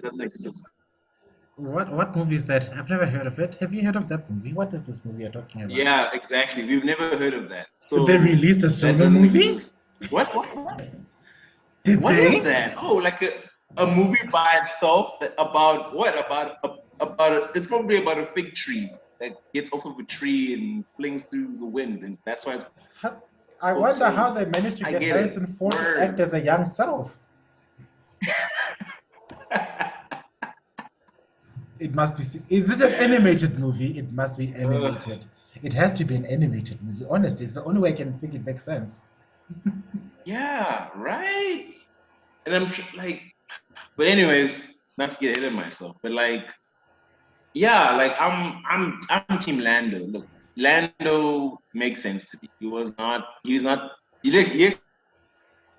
Speaker 2: doesn't exist.
Speaker 1: What movie is that? I've never heard of it. Have you heard of that movie? What is this movie you're talking about?
Speaker 2: Yeah, exactly. We've never heard of that.
Speaker 1: They
Speaker 2: So
Speaker 1: released a
Speaker 2: that
Speaker 1: solo
Speaker 2: doesn't
Speaker 1: movie?
Speaker 2: exist. What?
Speaker 1: Did
Speaker 2: What is
Speaker 1: they?
Speaker 2: that? Oh, like a movie by itself about what? It's probably about a fig tree that gets off of a tree and flings through the wind, and that's why it's
Speaker 1: How- I
Speaker 2: called
Speaker 1: wonder how
Speaker 2: Solo.
Speaker 1: they managed to
Speaker 2: I
Speaker 1: get
Speaker 2: get it.
Speaker 1: Harrison Ford to act
Speaker 2: Word.
Speaker 1: as a young self. It must be. Is it an animated movie? It must be animated. It has to be an animated movie. Honestly, it's the only way I can think it makes sense.
Speaker 2: Yeah, right. And like, but anyways, not to get ahead of myself, but like, yeah, like I'm Team Lando. Look, Lando makes sense to me. He's not. Yes,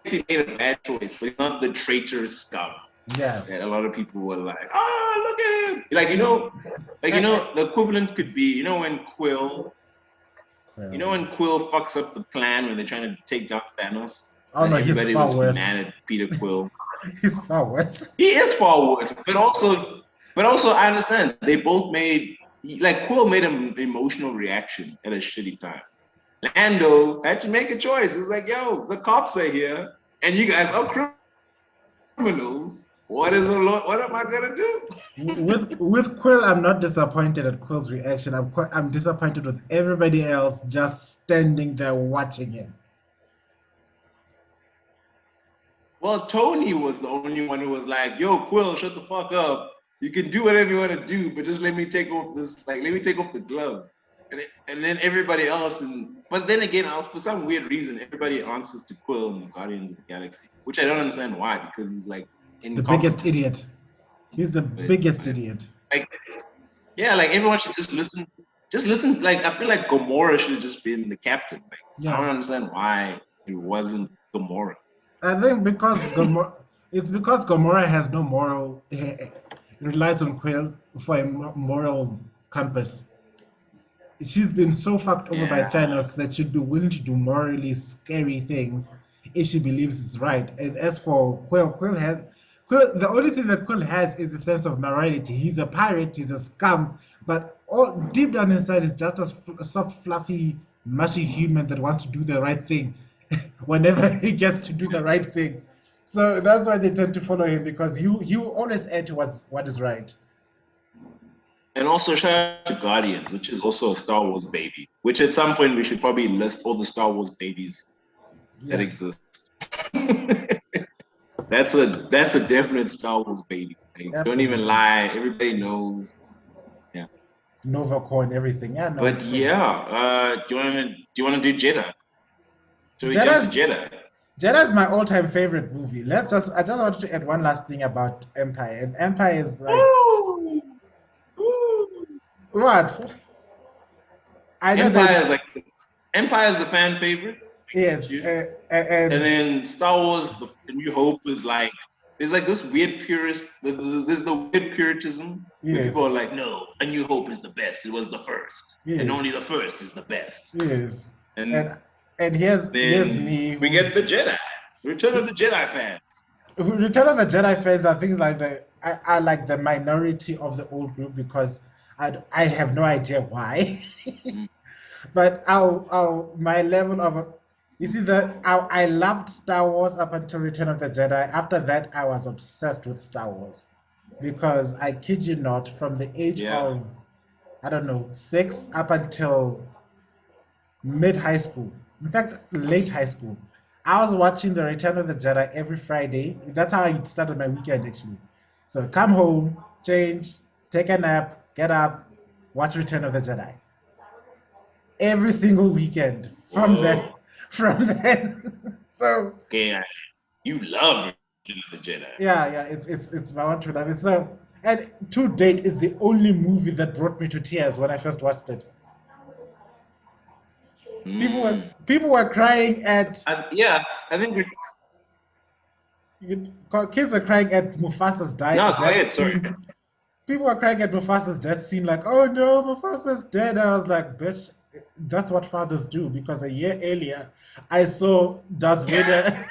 Speaker 2: he made a bad choice, but he's not the traitorous scum
Speaker 1: Yeah.
Speaker 2: that a lot of people were like, oh, look at him. Like,
Speaker 1: No.
Speaker 2: the equivalent could be,
Speaker 1: Well,
Speaker 2: when Quill fucks up the plan when they're trying to take down Thanos,
Speaker 1: oh
Speaker 2: and
Speaker 1: no, he's
Speaker 2: everybody
Speaker 1: far
Speaker 2: was
Speaker 1: worse.
Speaker 2: mad at Peter Quill.
Speaker 1: He's far worse.
Speaker 2: He is far worse, but also I understand they both like Quill made an emotional reaction at a shitty time. Lando had to make a choice. It's like, yo, the cops are here, and you guys are criminals. What am I gonna do?
Speaker 1: With Quill, I'm not disappointed at Quill's reaction. I'm disappointed with everybody else just standing there watching him.
Speaker 2: Well, Tony was the only one who was like, "Yo, Quill, shut the fuck up. You can do whatever you want to do, but just let me take off this. Like, let me take off the glove." And then everybody else, but then again, for some weird reason, everybody answers to Quill in Guardians of the Galaxy, which I don't understand why, because he's like
Speaker 1: The biggest
Speaker 2: incompetent.
Speaker 1: idiot. He's the
Speaker 2: But
Speaker 1: biggest idiot.
Speaker 2: like, yeah, like everyone should just listen. Just listen. Like, I feel like Gamora should have just been the captain. Like, I
Speaker 1: Yeah.
Speaker 2: don't understand why it wasn't Gamora.
Speaker 1: I think it's because Gamora has no moral, relies on Quill for a moral compass. She's been so fucked over by
Speaker 2: Yeah.
Speaker 1: Thanos that she'd be willing to do morally scary things if she believes it's right. And as for Quill, the only thing that Quill has is a sense of morality. He's a pirate, he's a scum, but all deep down inside, he's just a soft, fluffy, mushy human that wants to do the right thing whenever he gets to do the right thing. So that's why they tend to follow him because you always err towards what is right.
Speaker 2: And also shout out to Guardians, which is also a Star Wars baby. Which at some point we should probably list all the Star Wars babies that
Speaker 1: Yeah,
Speaker 2: exist. That's a definite Star Wars baby. Like, don't even
Speaker 1: absolutely.
Speaker 2: lie. Everybody knows. Yeah.
Speaker 1: Nova Core and everything. Yeah, no,
Speaker 2: But
Speaker 1: sure.
Speaker 2: yeah, do you wanna do Jedi? Should we jump to
Speaker 1: Jedi's
Speaker 2: Jedi?
Speaker 1: Jedi is my all-time favorite movie. I just wanted to add one last thing about Empire. And Empire is like
Speaker 2: Woo! Woo!
Speaker 1: what? I know
Speaker 2: Empire
Speaker 1: there's
Speaker 2: is like Empire is the fan favorite.
Speaker 1: yes,
Speaker 2: And
Speaker 1: and
Speaker 2: then Star Wars, the New Hope is like there's like this weird purist. There's the weird puritism where people
Speaker 1: yes,
Speaker 2: are like, no, A New Hope is the best. It was the first, and only
Speaker 1: yes,
Speaker 2: the first is the best.
Speaker 1: yes.
Speaker 2: And
Speaker 1: And here's
Speaker 2: then
Speaker 1: me
Speaker 2: we
Speaker 1: who's
Speaker 2: get the Jedi, Return of the Jedi fans.
Speaker 1: Return of the Jedi fans. I think like I like the minority of the old group because I have no idea why.
Speaker 2: Mm.
Speaker 1: But my level of you see I loved Star Wars up until Return of the Jedi. After that, I was obsessed with Star Wars because I kid you not, from the age
Speaker 2: Yeah,
Speaker 1: of I don't know 6 up until mid high school. In fact, late high school. I was watching the Return of the Jedi every Friday. That's how I started my weekend actually. So come home, change, take a nap, get up, watch Return of the Jedi every single weekend from then.
Speaker 2: whoa,
Speaker 1: From then. So
Speaker 2: okay, you love Return of the Jedi.
Speaker 1: yeah, it's my one true love. It's the and to date is the only movie that brought me to tears when I first watched it.
Speaker 2: Mm.
Speaker 1: People were crying at
Speaker 2: Yeah, I think
Speaker 1: kids were crying at Mufasa's
Speaker 2: no, go
Speaker 1: death
Speaker 2: ahead. Sorry.
Speaker 1: scene. People were crying at Mufasa's death scene, like, "Oh no, Mufasa's dead." I was like, "Bitch, that's what fathers do." Because a year earlier, I saw Darth Vader.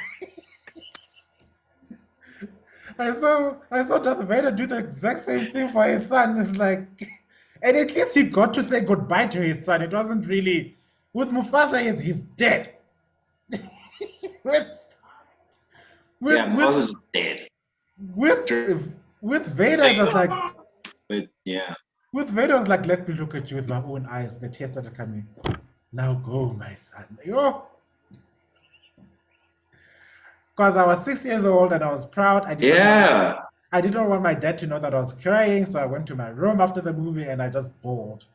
Speaker 1: I saw Darth Vader do the exact same thing for his son. It's like, and at least he got to say goodbye to his son. It wasn't really with Mufasa. He's dead. with with
Speaker 2: Yeah,
Speaker 1: with
Speaker 2: Mufasa's just dead.
Speaker 1: with Vader, it was like
Speaker 2: But yeah.
Speaker 1: with Vader, it was like, let me look at you with my own eyes. The tears started coming. Now go, my son. Yo, because I was 6 years old and I was proud.
Speaker 2: Yeah.
Speaker 1: I did not want my dad to know that I was crying, so I went to my room after the movie and I just bawled.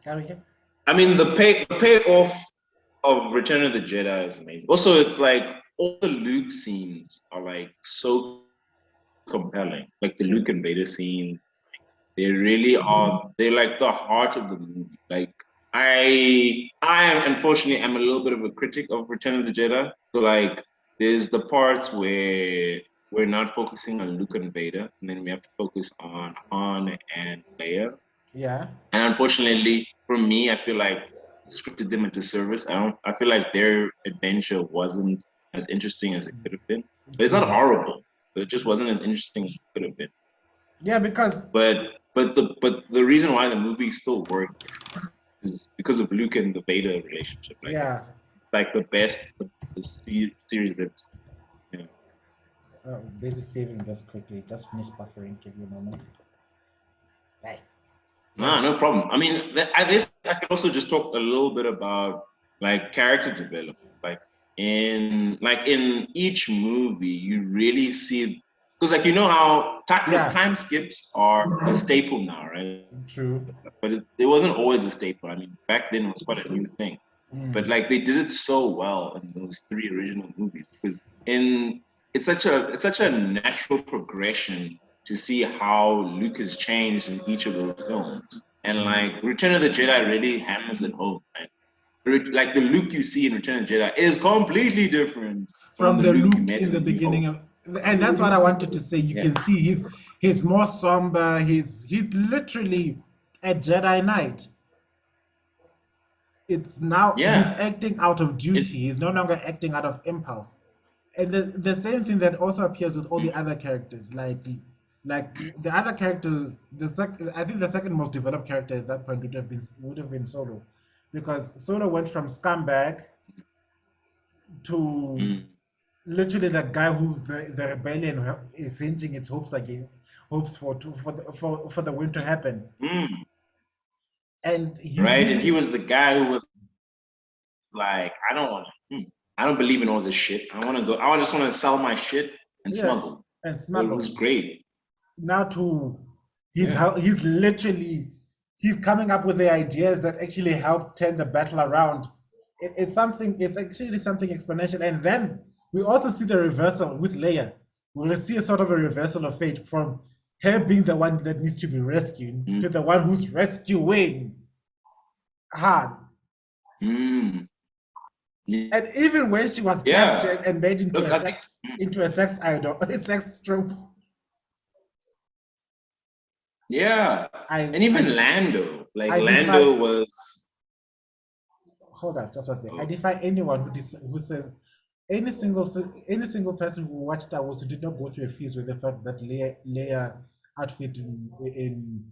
Speaker 1: Can we hear?
Speaker 2: I mean, the payoff of Return of the Jedi is amazing. Also, it's like all the Luke scenes are like so compelling. Like the
Speaker 1: Yeah.
Speaker 2: Luke and Vader scenes, they really are. They're like the heart of the movie. Like I am unfortunately I'm a little bit of a critic of Return of the Jedi. So like there's the parts where we're not focusing on Luke and Vader, and then we have to focus on Han and Leia.
Speaker 1: Yeah.
Speaker 2: And unfortunately, for me, I feel like scripted them into service. I feel like their adventure wasn't as interesting as it could have been. But it's not
Speaker 1: True.
Speaker 2: horrible, but it just wasn't as interesting as it could have been.
Speaker 1: Yeah, because
Speaker 2: But the reason why the movie still worked is because of Luke and the Vader relationship.
Speaker 1: yeah.
Speaker 2: Like the best series that's you know.
Speaker 1: Busy saving this quickly. Just finish buffering. Give you a moment. Hey.
Speaker 2: No, no problem. I mean, I guess I could also just talk a little bit about like character development. Like in each movie, you really see, because like you know how time skips are a staple now, right?
Speaker 1: True.
Speaker 2: But it wasn't always a staple. I mean, back then it was quite a new thing. But like they did it so well in those three original movies because in it's such a natural progression to see how Luke has changed in each of those films. And like Return of the Jedi really hammers it home. Like the Luke you see in Return of the Jedi is completely different from
Speaker 1: From
Speaker 2: the
Speaker 1: the
Speaker 2: Luke you
Speaker 1: look
Speaker 2: met
Speaker 1: in
Speaker 2: in
Speaker 1: the
Speaker 2: A New
Speaker 1: beginning
Speaker 2: Hope.
Speaker 1: of, and that's what I wanted to say. You
Speaker 2: Yeah.
Speaker 1: can see he's more somber. He's literally a Jedi Knight. It's now he's
Speaker 2: Yeah.
Speaker 1: acting out of
Speaker 2: It,
Speaker 1: duty. He's no longer acting out of impulse. And the same thing that also appears with all the other characters, like the other character, I think the second most developed character at that point would have been Solo, because Solo went from scumbag to
Speaker 2: mm,
Speaker 1: literally the guy who the rebellion is hinging its hopes again, hopes for the win to happen,
Speaker 2: mm,
Speaker 1: and he's
Speaker 2: right. And he
Speaker 1: using
Speaker 2: was the guy who was like, I don't believe in all this shit. I just want to sell my shit and
Speaker 1: yeah
Speaker 2: smuggle.
Speaker 1: and
Speaker 2: It was
Speaker 1: smuggle.
Speaker 2: great.
Speaker 1: Now to
Speaker 2: Yeah.
Speaker 1: he's literally he's coming up with the ideas that actually help turn the battle around. It's actually something exponential. And then we also see the reversal with Leia. We'll see a sort of a reversal of fate from her being the one that needs to be rescued
Speaker 2: Mm,
Speaker 1: to the one who's rescuing Han.
Speaker 2: mm,
Speaker 1: And even when she was captured
Speaker 2: yeah.
Speaker 1: and made into
Speaker 2: Look,
Speaker 1: a
Speaker 2: I think,
Speaker 1: sex idol, a sex trope,
Speaker 2: yeah.
Speaker 1: I
Speaker 2: And
Speaker 1: I
Speaker 2: even
Speaker 1: de-
Speaker 2: Lando, like
Speaker 1: I defy.
Speaker 2: Lando was,
Speaker 1: Hold up, just one thing. I
Speaker 2: oh,
Speaker 1: defy anyone who says any single person who watched Star Wars who did not go through a feast with the fact that Leia outfit in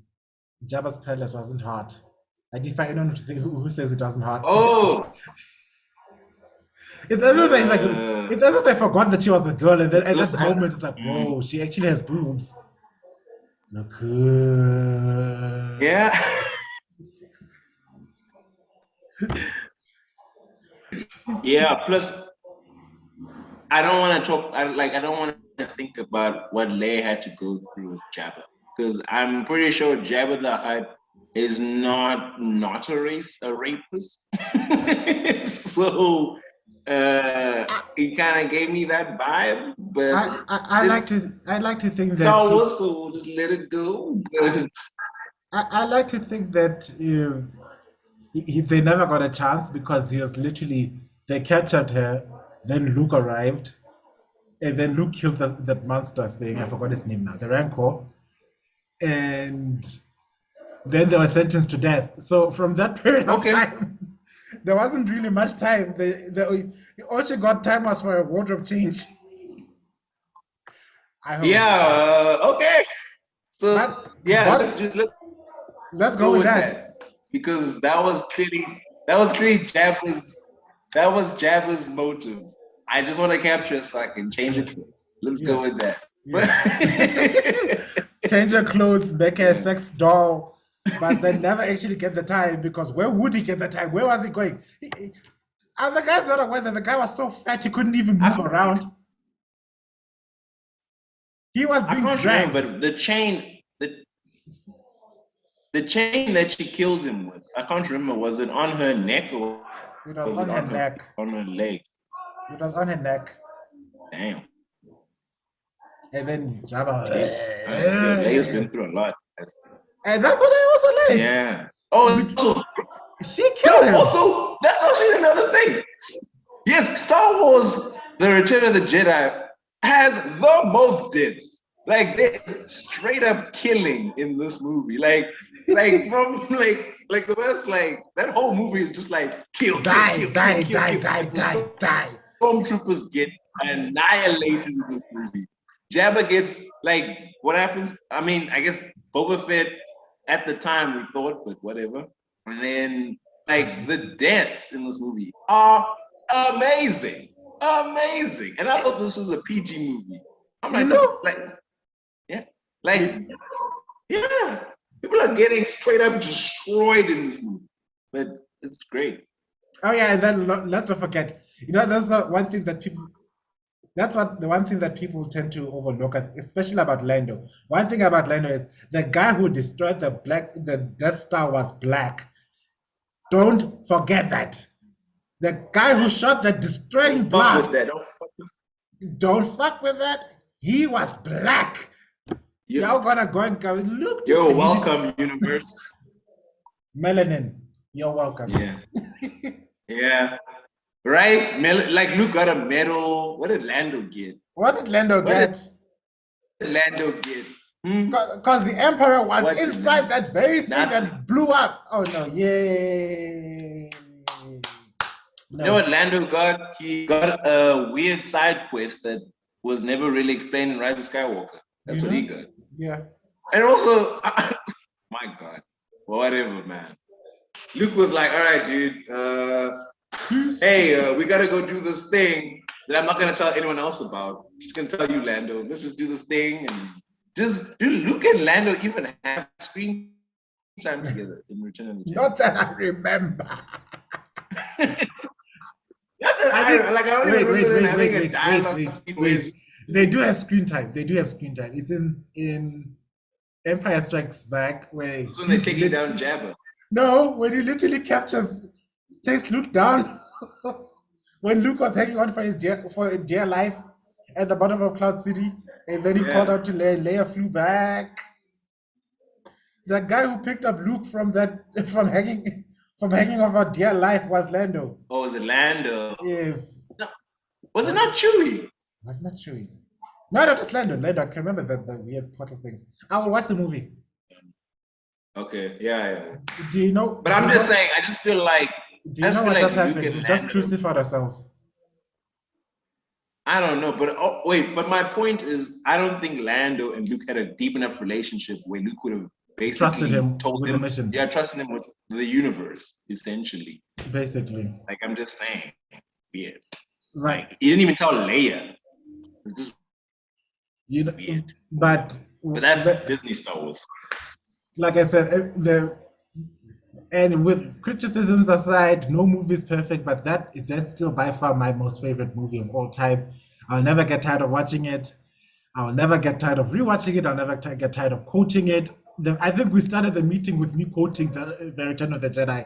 Speaker 1: Jabba's palace wasn't hot. I defy anyone who says it wasn't hot.
Speaker 2: oh,
Speaker 1: It's as if they like
Speaker 2: uh,
Speaker 1: it's as if they forgot that she was a girl, and then at that
Speaker 2: listen,
Speaker 1: moment it's like, whoa, she actually has boobs. Look good.
Speaker 2: yeah. Yeah, plus I don't want to talk. I don't want to think about what Leia had to go through with Jabba, because I'm pretty sure Jabba the Hutt is not a rapist. So he kind of gave me that vibe, but it's
Speaker 1: I like to think that
Speaker 2: Star Wars, so we'll just let it go. But
Speaker 1: I like to think that they never got a chance because he was literally they captured her, then Luke arrived, and then Luke killed that monster thing. I forgot his name now, the Rancor, and then they were sentenced to death. So from that period of
Speaker 2: okay,
Speaker 1: time, there wasn't really much time. All she got time was for a wardrobe change. I hope,
Speaker 2: yeah, okay. So
Speaker 1: but
Speaker 2: yeah,
Speaker 1: but let's
Speaker 2: let's
Speaker 1: go
Speaker 2: go
Speaker 1: with
Speaker 2: with
Speaker 1: that.
Speaker 2: that because that was clearly Jabba's motive. I just want to capture it so I can change
Speaker 1: Yeah,
Speaker 2: it. Let's go
Speaker 1: yeah,
Speaker 2: with that. But
Speaker 1: yeah. Change her clothes, make her a
Speaker 2: yeah,
Speaker 1: sex doll, but then never actually get the time because where would he get the time? Where was he going? And the guy's not aware that the guy was so fat he couldn't even move
Speaker 2: I
Speaker 1: around. He was
Speaker 2: I
Speaker 1: being
Speaker 2: can't remember,
Speaker 1: dragged.
Speaker 2: but the chain that she kills him with, I can't remember. Was it on her neck or
Speaker 1: It was
Speaker 2: was it
Speaker 1: on her neck.
Speaker 2: on her leg?
Speaker 1: It was on her neck.
Speaker 2: Damn,
Speaker 1: And then Jabba.
Speaker 2: jeez. Yo, Leia's been through a lot.
Speaker 1: And that's what I also like.
Speaker 2: Yeah. Oh,
Speaker 1: We,
Speaker 2: also,
Speaker 1: she
Speaker 2: yo,
Speaker 1: killed him.
Speaker 2: also, that's actually another thing. Yes, Star Wars: The Return of the Jedi has the most deaths. Like they straight up killing in this movie. From like the best. Like that whole movie is just like kill, kill,
Speaker 1: Die,
Speaker 2: kill, kill,
Speaker 1: die,
Speaker 2: kill,
Speaker 1: die,
Speaker 2: kill.
Speaker 1: die,
Speaker 2: Like
Speaker 1: die,
Speaker 2: the
Speaker 1: die.
Speaker 2: stormtroopers get annihilated in this movie. Jabba gets like what happens? I mean, I guess Boba Fett at the time we thought, but whatever. And then like the deaths in this movie are amazing. Amazing. And I thought this was a PG movie. I'm
Speaker 1: You
Speaker 2: like,
Speaker 1: know,
Speaker 2: yeah, like,
Speaker 1: you,
Speaker 2: yeah. People are getting straight up destroyed in this movie. But it's great.
Speaker 1: oh yeah, and then let's not forget You know, that's the one thing that people. That's what the one thing that people tend to overlook, especially about Lando. One thing about Lando is the guy who destroyed the Death Star was black. Don't forget that. The guy who shot the destroying
Speaker 2: Don't fuck with
Speaker 1: blast.
Speaker 2: that. Don't fuck with
Speaker 1: Don't fuck with that. He was black.
Speaker 2: you.
Speaker 1: Y'all gonna go and go, look, this guy,
Speaker 2: You're
Speaker 1: he just
Speaker 2: welcome, universe.
Speaker 1: melanin. You're welcome.
Speaker 2: Yeah, yeah. Right? Like Luke got a medal. What did Lando get?
Speaker 1: What did Lando
Speaker 2: What did
Speaker 1: get?
Speaker 2: Lando get?
Speaker 1: Because the Emperor was
Speaker 2: What did
Speaker 1: inside
Speaker 2: Lando?
Speaker 1: that very thing
Speaker 2: Nothing.
Speaker 1: that blew up. Oh no, yay.
Speaker 2: You know what Lando got? He got a weird side quest that was never really explained in Rise of Skywalker. That's what he got.
Speaker 1: Yeah.
Speaker 2: And also, my God, whatever, man. Luke was like, all right, dude, hey, we gotta go do this thing that I'm not gonna tell anyone else about. I'm just gonna tell you, Lando. Let's just do this thing and just do Luke and Lando even have screen time together in Return of the Jedi.
Speaker 1: Not that I remember.
Speaker 2: Not that I don't even remember them having a dialogue scene
Speaker 1: wait. They do have screen time. They do have screen time. It's in Empire Strikes Back where
Speaker 2: it's when they're taking down Jabba.
Speaker 1: No, when he literally takes Luke down. When Luke was hanging on for dear life at the bottom of Cloud City, and then he called out to Leia. Leia flew back. The guy who picked up Luke from hanging over dear life was Lando.
Speaker 2: Oh, was it Lando?
Speaker 1: Yes.
Speaker 2: No. Was it not Chewie?
Speaker 1: Was not Chewie. No, just Lando. Lando. I can remember the weird portal things. I will watch the movie.
Speaker 2: Okay, yeah.
Speaker 1: Do you know?
Speaker 2: But I'm just saying, I just feel like.
Speaker 1: Do you know what just happened? We just crucified ourselves.
Speaker 2: I don't know, but but my point is, I don't think Lando and Luke had a deep enough relationship where Luke would have basically
Speaker 1: trusted him with the mission.
Speaker 2: Yeah, trusted him with the universe, essentially.
Speaker 1: Basically.
Speaker 2: Like, I'm just saying, weird.
Speaker 1: Right.
Speaker 2: Like, he didn't even tell Leia. It's just weird.
Speaker 1: But
Speaker 2: that's Disney Star Wars.
Speaker 1: Like I said, and with criticisms aside, no movie is perfect, but that's still by far my most favorite movie of all time. I'll never get tired of watching it. I'll never get tired of rewatching it. I'll never get tired of quoting it. I think we started the meeting with me quoting the Return of the Jedi.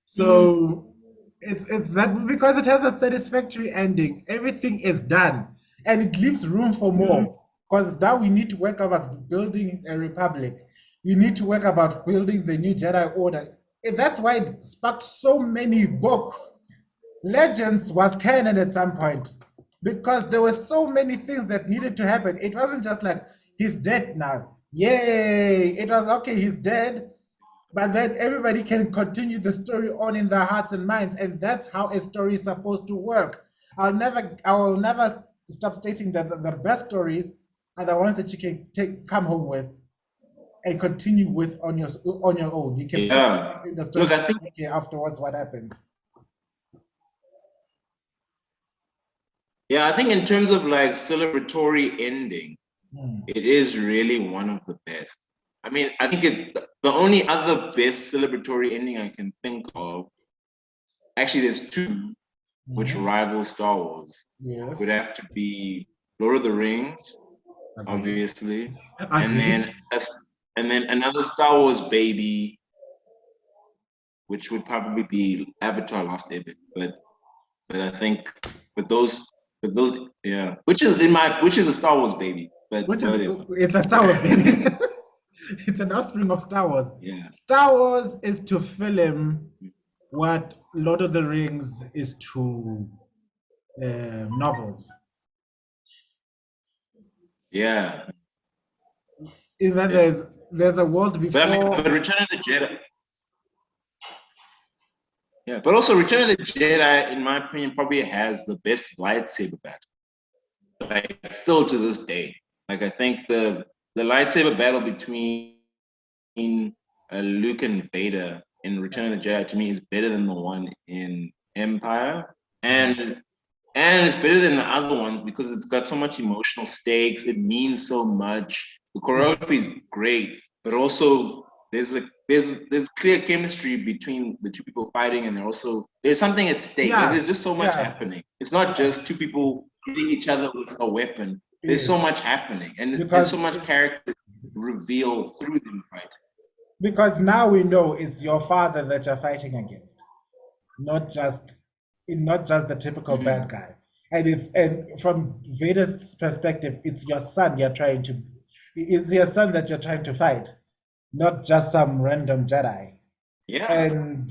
Speaker 1: So it's that because it has that satisfactory ending. Everything is done, and it leaves room for more. Because now we need to work about building a republic. We need to work about building the new Jedi Order. And that's why it sparked so many books. Legends was canon at some point because there were so many things that needed to happen. It wasn't just like, he's dead now. Yay! It was, okay, he's dead. But then everybody can continue the story on in their hearts and minds. And that's how a story is supposed to work. I will never stop stating that the best stories are the ones that you can come home with and continue with on your own. You can put yourself in the story. Look, I think afterwards what happens.
Speaker 2: Yeah, I think in terms of like celebratory ending, it is really one of the best. I mean, I think the only other best celebratory ending I can think of, actually there's two, which rival Star Wars.
Speaker 1: Yes.
Speaker 2: Would have to be Lord of the Rings, obviously, and then another Star Wars baby, which would probably be Avatar: Last Airbender. But I think with those, yeah, which is a Star Wars baby, but
Speaker 1: it's a Star Wars baby. It's an offspring of Star Wars.
Speaker 2: Yeah.
Speaker 1: Star Wars is to film what Lord of the Rings is to novels.
Speaker 2: Yeah.
Speaker 1: In that there's a world before.
Speaker 2: But Return of the Jedi. Yeah, but also Return of the Jedi, in my opinion, probably has the best lightsaber battle. Like, still to this day. Like, I think the lightsaber battle between Luke and Vader in Return of the Jedi, to me, is better than the one in Empire. And it's better than the other ones because it's got so much emotional stakes. It means so much. The choreography is great, but also there's there's clear chemistry between the two people fighting, and there's something at stake. Like, there's just so much happening. It's not just two people hitting each other with a weapon. There's so much happening, and so much character reveal through them fighting.
Speaker 1: Because now we know it's your father that you're fighting against, not just the typical bad guy. And from Vader's perspective, it's your son it's your son that you're trying to fight, not just some random Jedi.
Speaker 2: Yeah.
Speaker 1: And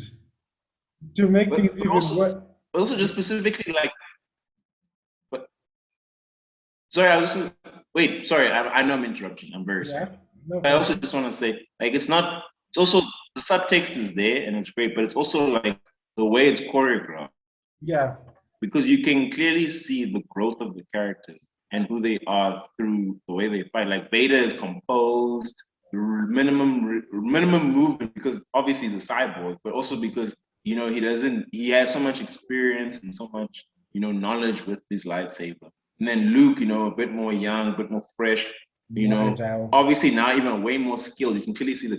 Speaker 1: to make things even worse.
Speaker 2: Also, just specifically like, sorry, I know I'm interrupting. I'm very sorry. No, but I also just want to say, like, it's also the subtext is there and it's great, but it's also like the way it's choreographed.
Speaker 1: Yeah.
Speaker 2: Because you can clearly see the growth of the characters and who they are through the way they fight. Like, Vader is composed, minimum movement, because obviously he's a cyborg, but also because, he has so much experience and so much, knowledge with his lightsaber. And then Luke, a bit more young, a bit more fresh, obviously now even way more skilled. You can clearly see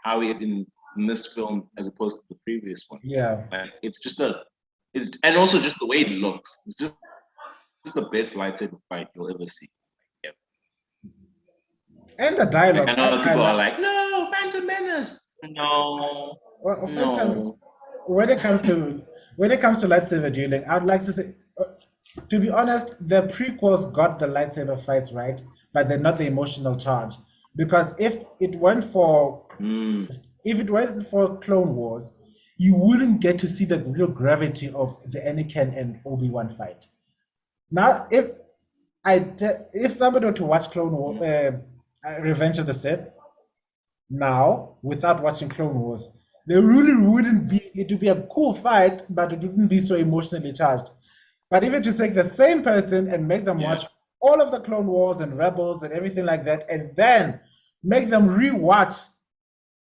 Speaker 2: how he is in this film as opposed to the previous one.
Speaker 1: Yeah.
Speaker 2: Like, and also just the way it looks. It's just the best lightsaber fight you'll ever see. Yeah.
Speaker 1: And the dialogue.
Speaker 2: Like, I know people are like, no, Phantom Menace. No.
Speaker 1: Well, no. When it comes to lightsaber dueling, I'd like to say, to be honest, the prequels got the lightsaber fights right, but they're not the emotional charge. Because if it weren't for Clone Wars, you wouldn't get to see the real gravity of the Anakin and Obi-Wan fight. Now, if somebody were to watch Clone Wars, Revenge of the Sith, now without watching Clone Wars, there really wouldn't be. It would be a cool fight, but it wouldn't be so emotionally charged. But if you just take the same person and make them watch all of the Clone Wars and Rebels and everything like that, and then make them rewatch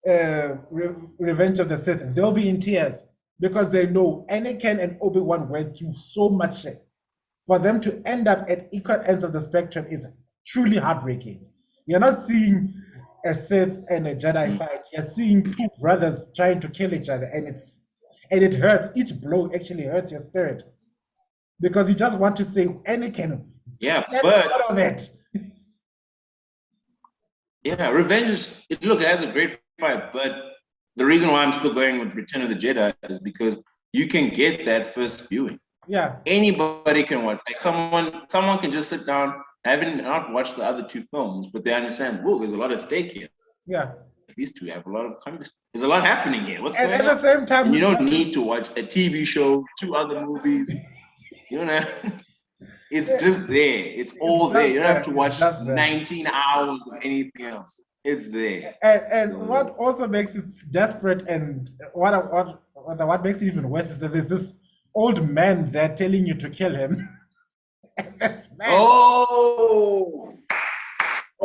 Speaker 1: Revenge of the Sith, they'll be in tears because they know Anakin and Obi-Wan went through so much shit. For them to end up at equal ends of the spectrum is truly heartbreaking. You're not seeing a Sith and a Jedi fight. You're seeing two brothers trying to kill each other, and it hurts. Each blow actually hurts your spirit because you just want to say, Anakin, step out of it.
Speaker 2: Yeah, Revenge it has a great fight, but the reason why I'm still going with Return of the Jedi is because you can get that first viewing.
Speaker 1: Yeah.
Speaker 2: Anybody can watch. Like, someone can just sit down, having not watched the other two films, but they understand, whoa, there's a lot at stake here.
Speaker 1: Yeah.
Speaker 2: These two have a lot of there's a lot happening here. What's going on?
Speaker 1: At the same time,
Speaker 2: and you don't need to watch a TV show, 2 other movies. It's just there. It's all there. You don't have to watch 19 hours of anything else. It's there.
Speaker 1: And what also makes it desperate, and what makes it even worse, is that there's this old man there telling you to kill him.
Speaker 2: Oh,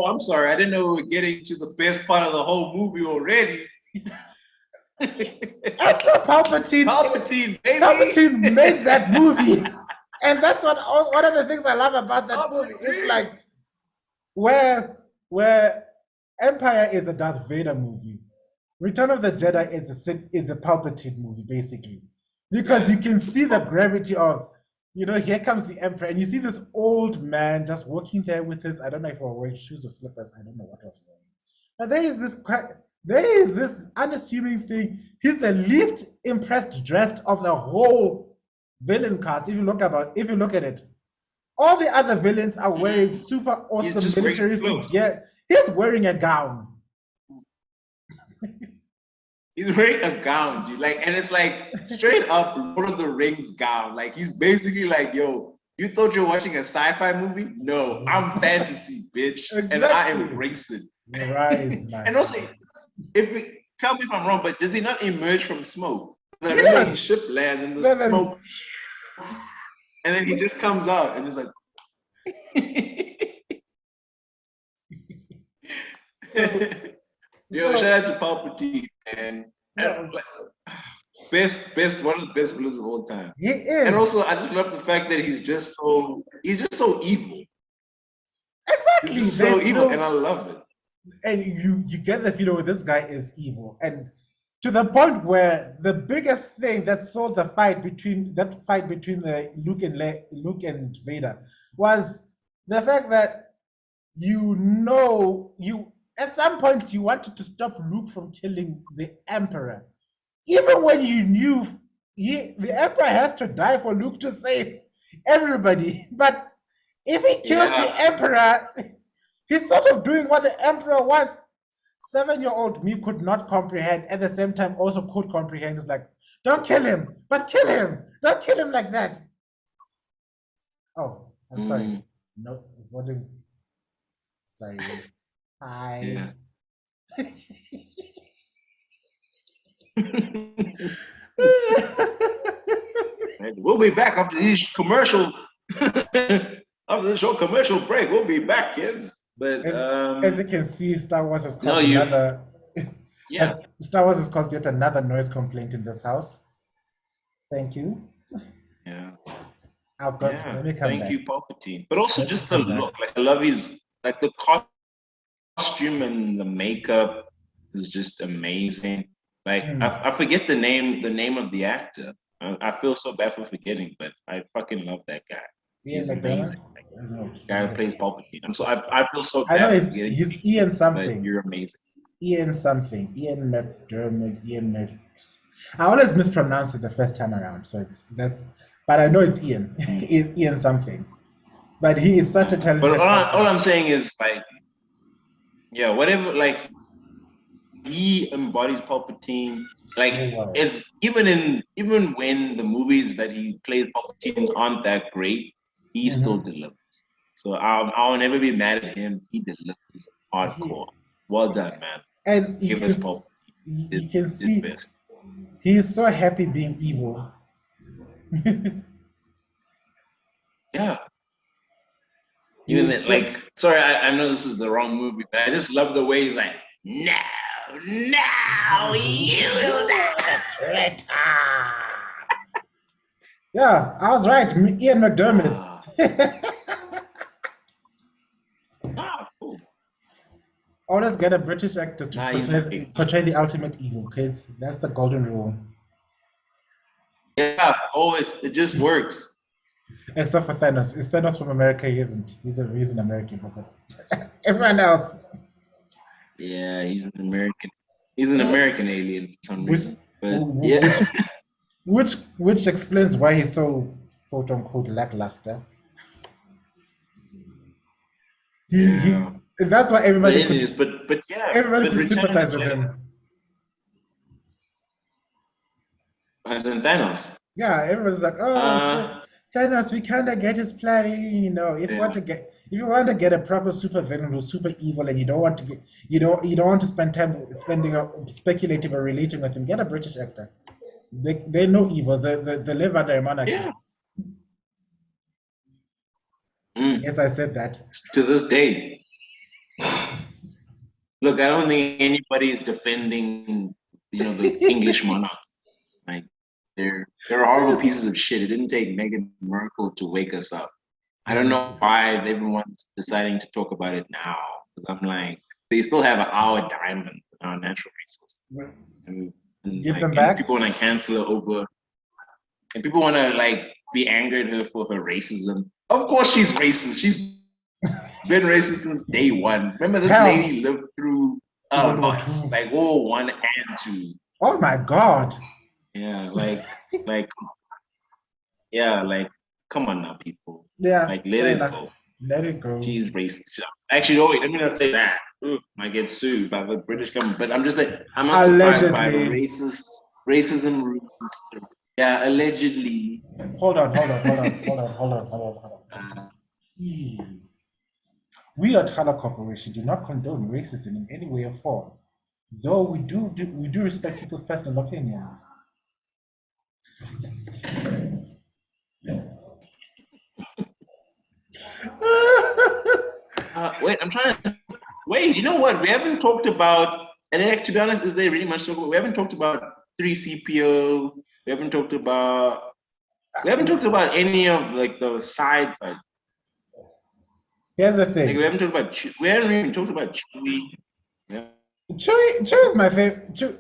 Speaker 2: I'm sorry. I didn't know we were getting to the best part of the whole movie already.
Speaker 1: Palpatine, baby. Palpatine made that movie. And that's one of the things I love about that movie. It's like where Empire is a Darth Vader movie, Return of the Jedi is a Palpatine movie, basically. Because you can see the gravity of, here comes the Emperor, and you see this old man just walking there with his, I don't know if he was wearing shoes or slippers, I don't know what was wearing. But there is this unassuming thing. He's the least impressed dressed of the whole villain cast. If you look at it, all the other villains are wearing super awesome militaristic gear. He's wearing a gown.
Speaker 2: He's wearing a gown, dude. Like, and it's like straight up Lord of the Rings gown. Like, he's basically like, yo, you thought you were watching a sci-fi movie? No, I'm fantasy, bitch. Exactly. And I embrace it.
Speaker 1: Right,
Speaker 2: and also, tell me if I'm wrong, but does he not emerge from smoke? Like, his ship lands in the smoke. And then he just comes out and is like, shout out to Palpatine, man. Best, one of the best villains of all time.
Speaker 1: He is.
Speaker 2: And also, I just love the fact that he's just so evil.
Speaker 1: Exactly.
Speaker 2: He's so evil, and I love it.
Speaker 1: and you get the feeling this guy is evil, and to the point where the biggest thing that sold the fight between the Luke and Vader was the fact that you at some point you wanted to stop Luke from killing the Emperor, even when you knew the Emperor has to die for Luke to save everybody. But if he kills the
Speaker 2: Yeah.
Speaker 1: Emperor, he's sort of doing what the Emperor wants. 7-year-old me could not comprehend, at the same time also could comprehend. It's like, don't kill him, but kill him. Don't kill him like that. Oh, I'm sorry.
Speaker 2: Mm,
Speaker 1: No, voting. Sorry. Hi.
Speaker 2: yeah. And we'll be back after these commercial after this short commercial break. We'll be back, kids. But
Speaker 1: As you can see, Star Wars has
Speaker 2: no,
Speaker 1: caused
Speaker 2: you
Speaker 1: another.
Speaker 2: yeah,
Speaker 1: Star Wars has caused yet another noise complaint in this house. Thank you.
Speaker 2: yeah,
Speaker 1: Let
Speaker 2: yeah.
Speaker 1: me come
Speaker 2: Thank
Speaker 1: back.
Speaker 2: you, Palpatine. But also
Speaker 1: Let me
Speaker 2: just the
Speaker 1: come back.
Speaker 2: look. Like I love his like the costume and the makeup is just amazing. Like
Speaker 1: Hmm.
Speaker 2: I forget the name of the actor. I feel so bad for forgetting, but I fucking love that guy.
Speaker 1: Ian
Speaker 2: He's
Speaker 1: McDermott.
Speaker 2: amazing. Like
Speaker 1: I don't know.
Speaker 2: guy who plays Palpatine. I feel so
Speaker 1: I know
Speaker 2: bad for forgetting your
Speaker 1: he's
Speaker 2: name,
Speaker 1: Ian
Speaker 2: but
Speaker 1: something.
Speaker 2: you're amazing.
Speaker 1: Ian something. Ian McDermott. Ian Mc. I always mispronounce it the first time around, so that's. But I know it's Ian.
Speaker 2: Mm.
Speaker 1: Ian something. But he is such a
Speaker 2: But
Speaker 1: talented
Speaker 2: all
Speaker 1: actor.
Speaker 2: I'm saying is like, yeah, whatever. Like he embodies Palpatine.
Speaker 1: So
Speaker 2: Like
Speaker 1: well.
Speaker 2: as even when the movies that he plays Palpatine aren't that great, he still
Speaker 1: Mhm.
Speaker 2: delivers. So I'll never be mad at him. He delivers
Speaker 1: He,
Speaker 2: hardcore. Well done, man.
Speaker 1: and
Speaker 2: Give us Palpatine.
Speaker 1: you
Speaker 2: Did
Speaker 1: can
Speaker 2: did
Speaker 1: see
Speaker 2: best.
Speaker 1: he is so happy being evil.
Speaker 2: Yeah.
Speaker 1: He
Speaker 2: Even
Speaker 1: is
Speaker 2: that,
Speaker 1: so
Speaker 2: like, sorry, I know this is the wrong movie, but I just love the way he's like, no, no, you will
Speaker 1: you
Speaker 2: die.
Speaker 1: are the traitor. Yeah, I was right. Ian McDermott.
Speaker 2: Ah, cool.
Speaker 1: Always get a British actor to
Speaker 2: Nah, he's great.
Speaker 1: portray the ultimate evil, kids. That's the golden rule.
Speaker 2: Yeah, always. It just works.
Speaker 1: Except for Thanos. Is Thanos from America? He isn't. He's an American, but everyone else,
Speaker 2: Yeah, he's an American. He's an American alien for some
Speaker 1: which
Speaker 2: reason. But yeah,
Speaker 1: which explains why he's so quote unquote lackluster. He
Speaker 2: yeah.
Speaker 1: that's why
Speaker 2: But anyways, but yeah,
Speaker 1: everybody
Speaker 2: but
Speaker 1: could
Speaker 2: Return of the
Speaker 1: sympathize with
Speaker 2: Jedi
Speaker 1: him.
Speaker 2: as in Thanos.
Speaker 1: Yeah, everyone's like, oh, so
Speaker 2: Uh,
Speaker 1: Thanos, we kind of get his plan.
Speaker 2: yeah,
Speaker 1: If you want to get a proper super villain who's super evil, and you don't want to you don't want to spend time speculating or relating with him, get a British actor. They know evil. They live under a monarchy.
Speaker 2: yeah. Mm.
Speaker 1: Yes, I said that.
Speaker 2: To this day, look, I don't think anybody's defending, the English monarch. Like they're horrible pieces of shit. It didn't take Meghan Markle to wake us up. I don't know
Speaker 1: Yeah.
Speaker 2: why everyone's deciding to talk about it now. Because I'm like, they still have our diamonds, our natural resources. And
Speaker 1: Give
Speaker 2: like,
Speaker 1: them
Speaker 2: and
Speaker 1: back.
Speaker 2: people want to cancel her over, and people want to like be angry at her for her racism. Of course, she's racist. She's been racist since day one. Remember, this
Speaker 1: Hell,
Speaker 2: lady lived through a
Speaker 1: World War
Speaker 2: lot,
Speaker 1: Two.
Speaker 2: like World War I and Two.
Speaker 1: Oh my God.
Speaker 2: Yeah, like, yeah, like, come on now, people.
Speaker 1: Yeah,
Speaker 2: Like, let
Speaker 1: fair
Speaker 2: it
Speaker 1: enough.
Speaker 2: go.
Speaker 1: Let it go.
Speaker 2: She's racist. Actually, no, wait, let me not say that. Ooh, might get sued by the British government. But I'm just saying, I'm not surprised by the
Speaker 1: Allegedly.
Speaker 2: racism. Yeah, allegedly.
Speaker 1: Hold on.
Speaker 2: Uh,
Speaker 1: We at Hala Corporation do not condone racism in any way or form, though we do respect people's personal opinions.
Speaker 2: wait, I'm trying to wait. You know what? We haven't talked about, and then, to be honest, is there really much to talk about? We haven't talked about 3CPO. We haven't talked about. We haven't talked about any of like the sides.
Speaker 1: Here's the
Speaker 2: Like we
Speaker 1: thing.
Speaker 2: haven't talked about. We haven't even talked about Chewie.
Speaker 1: Chewie is my favorite. Chewie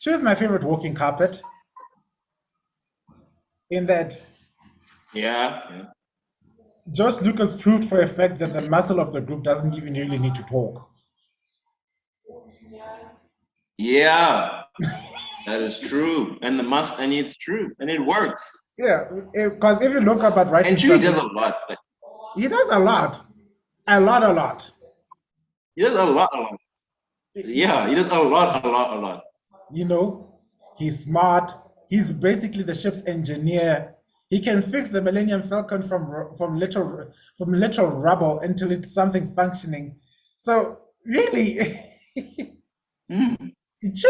Speaker 1: is my favorite walking carpet. In that,
Speaker 2: Yeah, yeah,
Speaker 1: George Lucas proved for a fact that the muscle of the group doesn't even really need to talk.
Speaker 2: yeah. That is true, and and it's true, and it works.
Speaker 1: Yeah, because if you look about
Speaker 2: And
Speaker 1: writing
Speaker 2: Chewie
Speaker 1: stuff,
Speaker 2: does a lot. Like,
Speaker 1: he does a lot, a lot, a lot.
Speaker 2: he does a lot, a lot. Yeah, he does a lot, a lot, a lot.
Speaker 1: You know, he's smart. He's basically the ship's engineer. He can fix the Millennium Falcon from literal rubble until it's something functioning. So really,
Speaker 2: Mm,
Speaker 1: Che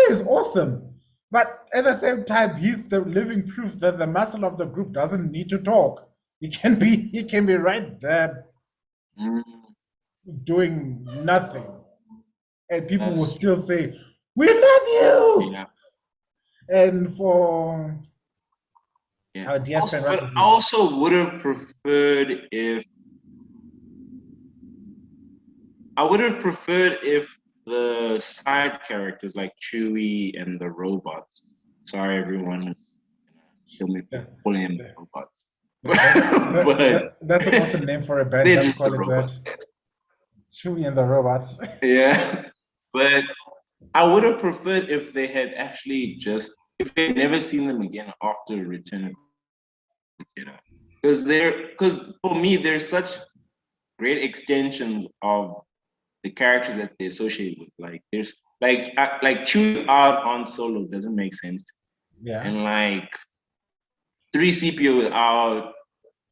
Speaker 1: is awesome. But at the same time, he's the living proof that the muscle of the group doesn't need to talk. He can be right there
Speaker 2: mm,
Speaker 1: doing nothing. And people will
Speaker 2: that's
Speaker 1: still
Speaker 2: true.
Speaker 1: say, "We love you."
Speaker 2: Yeah,
Speaker 1: And for
Speaker 2: yeah.
Speaker 1: our dear
Speaker 2: Also,
Speaker 1: friend, what's
Speaker 2: but
Speaker 1: his
Speaker 2: I
Speaker 1: name?
Speaker 2: also would have preferred if the side characters like Chewie and the robots. Sorry, everyone who's kill me for
Speaker 1: The,
Speaker 2: calling them
Speaker 1: the,
Speaker 2: robots, but
Speaker 1: that's an awesome name for a band.
Speaker 2: they're
Speaker 1: Let's
Speaker 2: just the
Speaker 1: call it that.
Speaker 2: robots.
Speaker 1: Chewie and the Robots.
Speaker 2: Yeah, but I would have preferred if they had actually just if they never seen them again after Return of the Jedi, because for me they're such great extensions of the characters that they associate with. Like there's like Chewie out on Solo doesn't make sense,
Speaker 1: Yeah.
Speaker 2: and like 3CPO without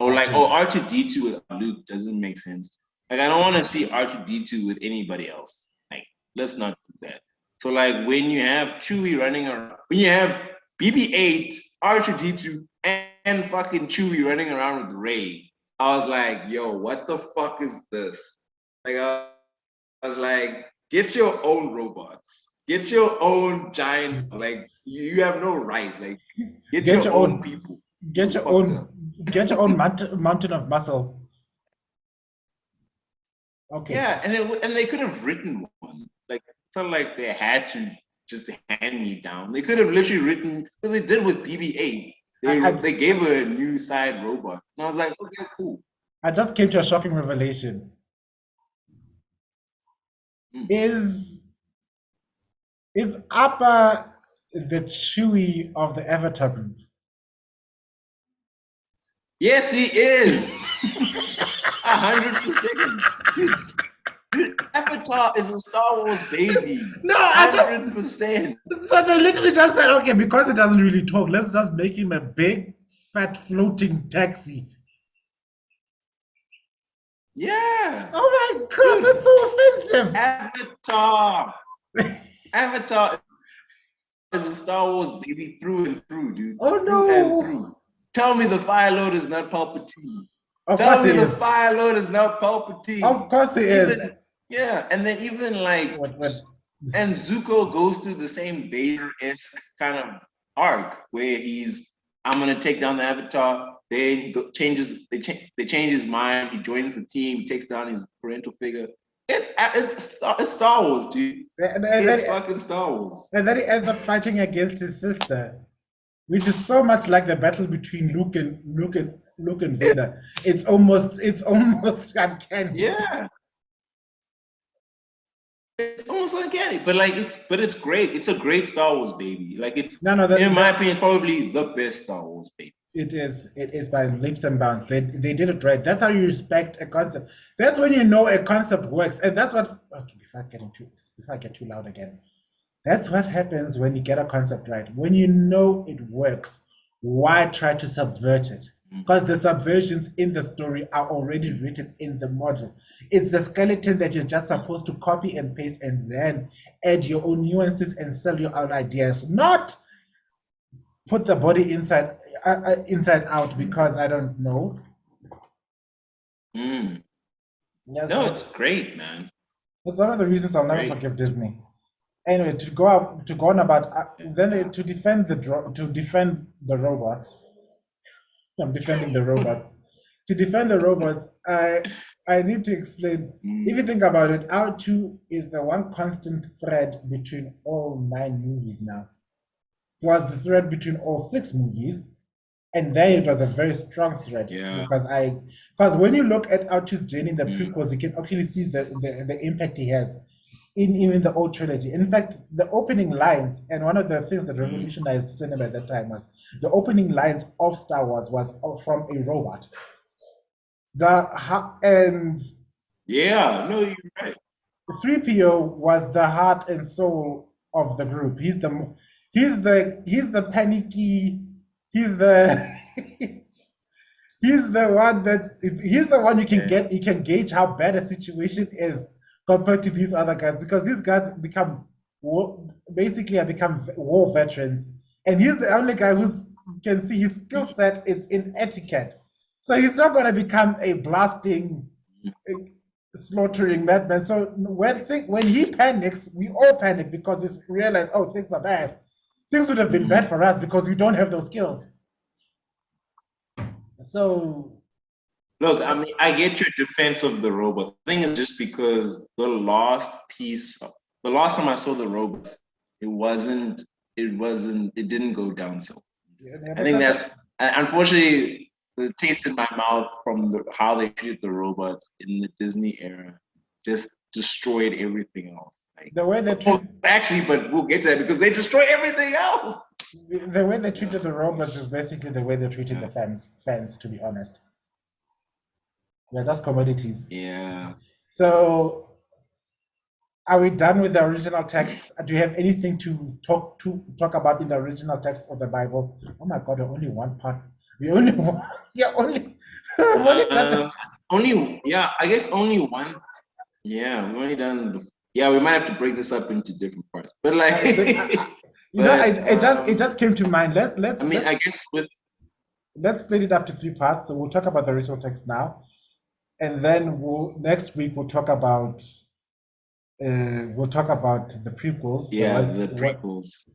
Speaker 2: or
Speaker 1: R2.
Speaker 2: R2D2 without Luke doesn't make sense. Like I don't want to see R2D2 with anybody else. Like let's not do that. So like when you have Chewie running around, when you have BB-8, R2D2, and fucking Chewie running around with Rey, I was like, yo, what the fuck is this? Like I was like, get your own robots, get your own giant. Like you have no right. Like get
Speaker 1: Get
Speaker 2: your
Speaker 1: your
Speaker 2: own
Speaker 1: own
Speaker 2: people. This
Speaker 1: get
Speaker 2: is
Speaker 1: your
Speaker 2: fucked
Speaker 1: own
Speaker 2: up.
Speaker 1: get your own mountain of muscle. Okay.
Speaker 2: Yeah, and they could have written one. Like it's not like they had to just hand me down. They could have literally written because they did with BB-8.
Speaker 1: I,
Speaker 2: They gave her a new side robot, and I was like, okay, cool.
Speaker 1: I just came to a shocking revelation.
Speaker 2: Mm.
Speaker 1: Is Appa the Chewie of the Avatar group?
Speaker 2: Yes, he is. 100%. Dude, Avatar is a Star Wars baby.
Speaker 1: No,
Speaker 2: 100%.
Speaker 1: so they literally just said, okay, because it doesn't really talk, let's just make him a big, fat, floating taxi.
Speaker 2: Yeah,
Speaker 1: Oh my God,
Speaker 2: dude.
Speaker 1: that's so offensive.
Speaker 2: Avatar. Avatar is a Star Wars baby through and through, dude.
Speaker 1: Oh
Speaker 2: Through and
Speaker 1: no.
Speaker 2: through. Tell me the Fire Lord is not Palpatine.
Speaker 1: Of
Speaker 2: Tell
Speaker 1: course he
Speaker 2: me the
Speaker 1: is.
Speaker 2: Fire Lord is not
Speaker 1: Of
Speaker 2: Palpatine.
Speaker 1: course he is.
Speaker 2: Even yeah, and then even like
Speaker 1: What
Speaker 2: and Zuko goes through the same Vader-esque kind of arc where I'm gonna take down the Avatar. Then he they change his mind. He joins the team. He takes down his parental figure. It's Star Wars, dude.
Speaker 1: and,
Speaker 2: It's
Speaker 1: then,
Speaker 2: fucking Star Wars.
Speaker 1: and then he ends up fighting against his sister, which is so much like the battle between Luke and Vader. It's almost uncanny.
Speaker 2: Yeah, it's almost uncanny, but like it's great. It's a great Star Wars baby. Like it's
Speaker 1: No, no,
Speaker 2: in my opinion probably the best Star Wars baby.
Speaker 1: it is by leaps and bounds. They did it right. That's how you respect a concept. That's when you know a concept works, and that's what. Okay, before I get too loud again. That's what happens when you get a concept right. When you know it works, why try to subvert it?
Speaker 2: Mm,
Speaker 1: Because the subversions in the story are already written in the module. It's the skeleton that you're just
Speaker 2: mm,
Speaker 1: supposed to copy and paste and then add your own nuances and sell your own ideas, not put the body inside out because I don't know.
Speaker 2: mm.
Speaker 1: Yes,
Speaker 2: No, it's great, man.
Speaker 1: that's one of the reasons I'll never
Speaker 2: Great.
Speaker 1: forgive Disney. Anyway, to go on about to defend the robots. I'm defending the robots. To defend the robots, I need to explain. If you think about it, R2 is the one constant thread between all 9 movies now. It was the thread between all 6 movies, and there it was a very strong thread
Speaker 2: Yeah.
Speaker 1: because when you look at R2's journey in the
Speaker 2: Mm.
Speaker 1: prequels, you can actually see the impact he has in even the old trilogy. In fact, the opening lines, and one of the things that revolutionized cinema at that time was the opening lines of Star Wars was from a robot. And
Speaker 2: Yeah, no, you're right.
Speaker 1: 3PO was the heart and soul of the group. He's the panicky. He's the he's the one
Speaker 2: Yeah.
Speaker 1: you can gauge how bad a situation is compared to these other guys, because these guys become basically have become war veterans, and he's the only guy who's can see his skill set is in etiquette. So he's not going to become a blasting, slaughtering madman. So when he panics, we all panic because we realize, oh, things are bad. Things would have been bad for us because we don't have those skills. So
Speaker 2: Look, I mean, I get your defense of the robot. The thing is just because the last time I saw the robots, it didn't go down so.
Speaker 1: yeah,
Speaker 2: I think
Speaker 1: because
Speaker 2: unfortunately, the taste in my mouth from how they treated the robots in the Disney era just destroyed everything else. Like,
Speaker 1: the way they treat
Speaker 2: actually, but we'll get to that because they destroy everything else.
Speaker 1: the way they treated the robots is basically the way they treated
Speaker 2: Yeah.
Speaker 1: the fans, to be honest. They're just commodities.
Speaker 2: Yeah.
Speaker 1: So are we done with the original text? Do you have anything to talk about in the original text of the Bible? Oh my God, only one part. We only yeah, only we've only done
Speaker 2: I guess only one. Yeah, we've only done yeah, we might have to break this up into different parts. But like
Speaker 1: it just came to mind.
Speaker 2: I mean, I guess
Speaker 1: Let's split it up to 3 parts. So we'll talk about the original text now, and then next week we'll talk about the prequels,
Speaker 2: the prequels.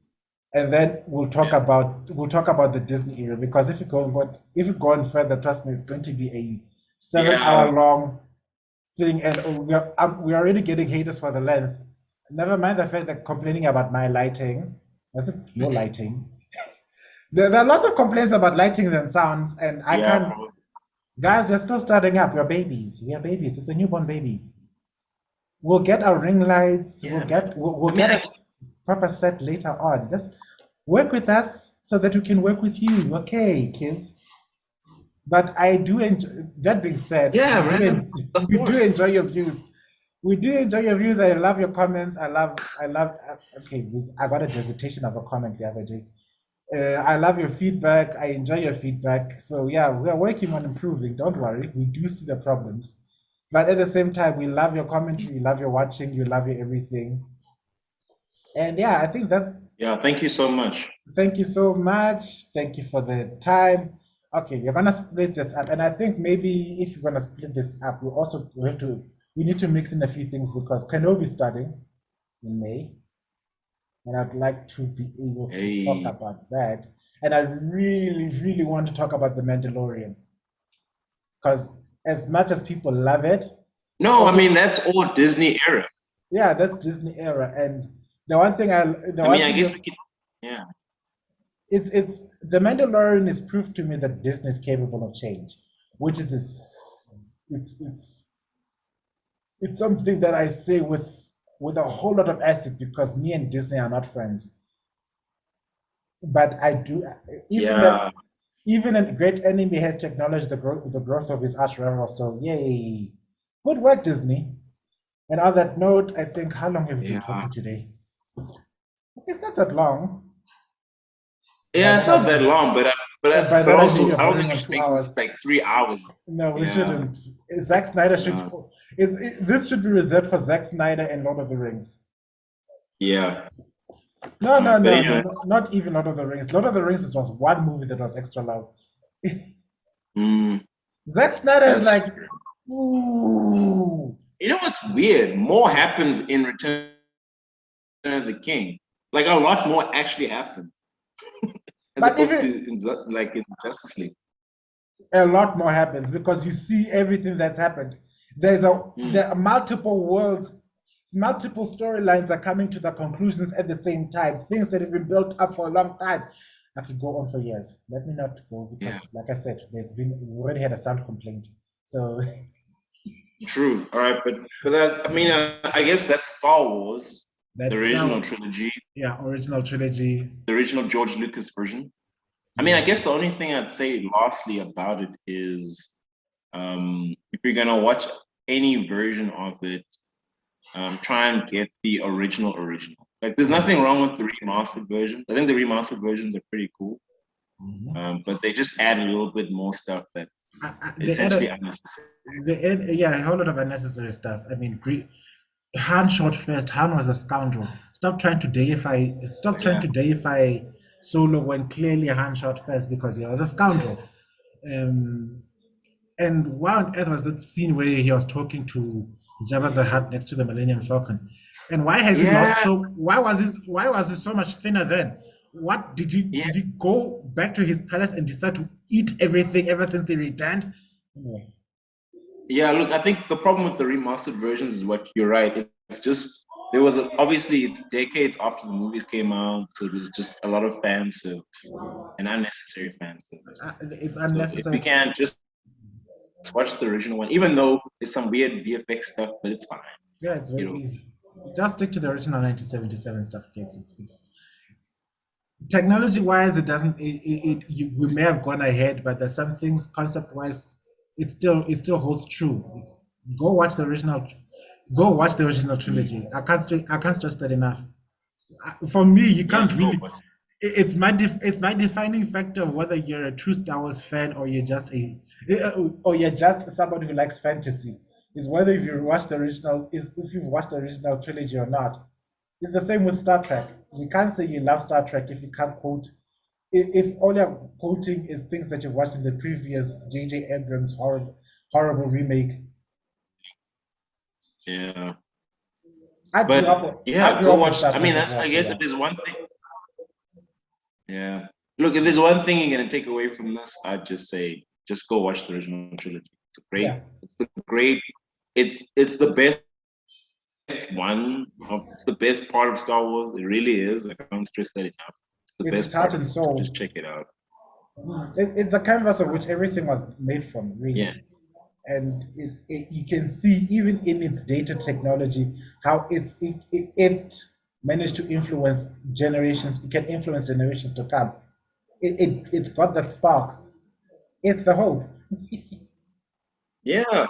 Speaker 1: and then we'll talk about the Disney era, because if you go on further, trust me, it's going to be a 7 hour long thing, and we're already getting haters for the length. Never mind the fact that complaining about my lighting. Was it your lighting? There are lots of complaints about lighting and sounds, and I can't. Guys, you're still starting up. We're babies. We are babies. It's a newborn baby. We'll get our ring lights. We'll get a proper set later on. Just work with us so that we can work with you. Okay, kids. But I do enjoy. That being said, we do enjoy your views. We do enjoy your views. I love your comments. I love. Okay, I got a dissertation of a comment the other day. I love your feedback. I enjoy your feedback. So yeah, we are working on improving. Don't worry. We do see the problems, but at the same time, we love your commentary. We love your watching. You love your everything. And yeah, I think that's.
Speaker 2: Yeah, thank you so much.
Speaker 1: Thank you so much. Thank you for the time. Okay, we're gonna split this up, and I think maybe if you're gonna split this up, we need to mix in a few things, because Kenobi's starting in May, and I'd like to be able to talk about that. And I really, really want to talk about The Mandalorian, because as much as people love it,
Speaker 2: no, I mean that's all Disney era.
Speaker 1: Yeah, that's Disney era, and the one thing
Speaker 2: I guess we could, yeah.
Speaker 1: It's The Mandalorian is proof to me that Disney is capable of change, which is it's something that I say with a whole lot of acid, because me and Disney are not friends. But I do even a great enemy has to acknowledge the growth of his arch rival. So yay, good work, Disney. And on that note, I think, how long have you been talking today? It's not that long.
Speaker 2: Yeah, it's not that long, but also I don't think we should make this like 3 hours.
Speaker 1: No, we shouldn't. Zack Snyder should. This should be reserved for Zack Snyder and Lord of the Rings.
Speaker 2: Yeah.
Speaker 1: No, not even Lord of the Rings. Lord of the Rings is just one movie that was extra long. Zack Snyder is like, ooh.
Speaker 2: You know what's weird? More happens in Return of the King. Like a lot more actually happens. As opposed to in Justice League.
Speaker 1: A lot more happens, because you see everything that's happened.
Speaker 2: Mm,
Speaker 1: there are multiple worlds, multiple storylines are coming to the conclusions at the same time. Things that have been built up for a long time. I could go on for years. Let me not go
Speaker 2: yeah,
Speaker 1: because, like I said, we already had a sound complaint. So
Speaker 2: true. All right, but that I mean, I guess that's Star Wars, the
Speaker 1: that's
Speaker 2: original
Speaker 1: now,
Speaker 2: trilogy,
Speaker 1: yeah, original trilogy.
Speaker 2: the original George Lucas version. I mean, I
Speaker 1: Yes.
Speaker 2: guess the only thing I'd say lastly about it is, if you're gonna watch any version of it, try and get the original. Like, there's
Speaker 1: Yeah.
Speaker 2: nothing wrong with the remastered versions. I think the remastered versions are pretty cool,
Speaker 1: Mhm.
Speaker 2: but they just add a little bit more stuff that's
Speaker 1: They
Speaker 2: essentially
Speaker 1: added,
Speaker 2: unnecessary.
Speaker 1: yeah, a whole lot of unnecessary stuff. I mean, Han shot first. Han was a scoundrel. Stop trying
Speaker 2: Yeah,
Speaker 1: to deify Solo when clearly Han shot first because he was a scoundrel. Um, and why on earth was that scene where he was talking to Jabba the Hutt next to the Millennium Falcon? And why has he lost
Speaker 2: yeah,
Speaker 1: so? Why was he so much thinner then? What
Speaker 2: yeah,
Speaker 1: did he go back to his palace and decide to eat everything ever since he returned? Anyway,
Speaker 2: yeah. Look, I think the problem with the remastered versions is what you're right. It's just there was obviously it's decades after the movies came out, so there's just a lot of fan service and unnecessary fan service.
Speaker 1: it's
Speaker 2: So if you
Speaker 1: unnecessary.
Speaker 2: can't just watch the original one, even though there's some weird VFX stuff, but it's fine.
Speaker 1: Yeah, it's
Speaker 2: You
Speaker 1: very
Speaker 2: know,
Speaker 1: easy. Just stick to the original 1977 stuff, kids. It's technology wise, it doesn't. We may have gone ahead, but there's some things concept wise, it still holds true. Go watch the original. Go watch the original
Speaker 2: mm,
Speaker 1: trilogy. I can't stress that enough. For me, you
Speaker 2: yeah,
Speaker 1: can't
Speaker 2: go
Speaker 1: really.
Speaker 2: watch.
Speaker 1: It's my defining factor of whether you're a true Star Wars fan or you're just somebody who likes fantasy. Is whether if you watch the original is if you've watched the original trilogy or not. It's the same with Star Trek. You can't say you love Star Trek if you can't quote. If all you're quoting is things that you've watched in the previous J.J. Abrams horrible remake.
Speaker 2: Yeah,
Speaker 1: I
Speaker 2: but
Speaker 1: I
Speaker 2: yeah,
Speaker 1: grew
Speaker 2: go
Speaker 1: up with
Speaker 2: watch.
Speaker 1: Star
Speaker 2: I mean,
Speaker 1: Trek as
Speaker 2: that's
Speaker 1: well,
Speaker 2: I
Speaker 1: so
Speaker 2: guess if
Speaker 1: yeah,
Speaker 2: there's one thing. Yeah, look, if there's one thing you're gonna take away from this, I'd just say just go watch the original trilogy.
Speaker 1: yeah.
Speaker 2: It's a great. It's the best one. It's the best part of Star Wars. It really is. I can't stress that enough. It's the
Speaker 1: It's
Speaker 2: best
Speaker 1: heart
Speaker 2: part of
Speaker 1: and
Speaker 2: it. So just
Speaker 1: soul.
Speaker 2: check it out.
Speaker 1: It's the canvas of which everything was made from,
Speaker 2: Yeah.
Speaker 1: really. And you can see even in its data technology how it managed to influence generations. It can influence generations to come. It's got that spark. It's the hope.
Speaker 2: Yeah.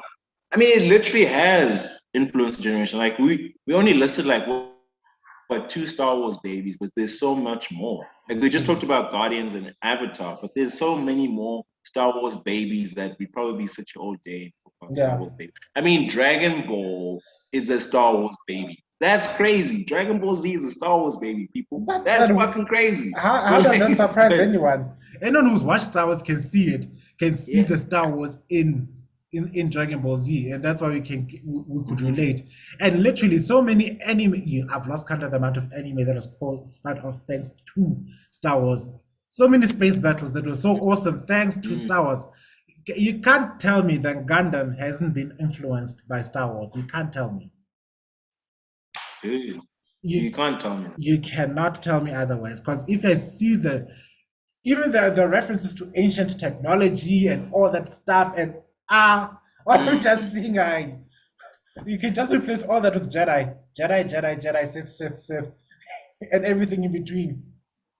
Speaker 2: I mean, it literally has influenced generation. Like we only listed like what two Star Wars babies, but there's so much more. Like
Speaker 1: It's
Speaker 2: we just talked
Speaker 1: plenty.
Speaker 2: about Guardians and Avatar, but there's so many more Star Wars babies that we'd probably be such an old day about Star
Speaker 1: Yeah.
Speaker 2: Wars baby. I mean, Dragon Ball is a Star Wars baby. That's crazy. Dragon Ball Z is a Star Wars baby, people.
Speaker 1: But
Speaker 2: That's fucking crazy.
Speaker 1: how
Speaker 2: But
Speaker 1: does that surprise
Speaker 2: but
Speaker 1: anyone? Anyone who's watched Star Wars can see it, can see
Speaker 2: yeah.
Speaker 1: the Star Wars in Dragon Ball Z, and that's why we could
Speaker 2: Mhm.
Speaker 1: relate. And literally, so many anime. I've lost count of the amount of anime that was called spun off thanks to Star Wars. So many space battles that were so awesome thanks to
Speaker 2: Mm,
Speaker 1: Star Wars. You can't tell me that Gundam hasn't been influenced by Star Wars. You can't tell me.
Speaker 2: dude, you
Speaker 1: You
Speaker 2: can't tell me.
Speaker 1: you cannot tell me otherwise. Because if I see even the references to ancient technology and all that stuff and all I'm
Speaker 2: Mm,
Speaker 1: just seeing you can just replace all that with Jedi, Sith, Sith, Sith, and everything in between.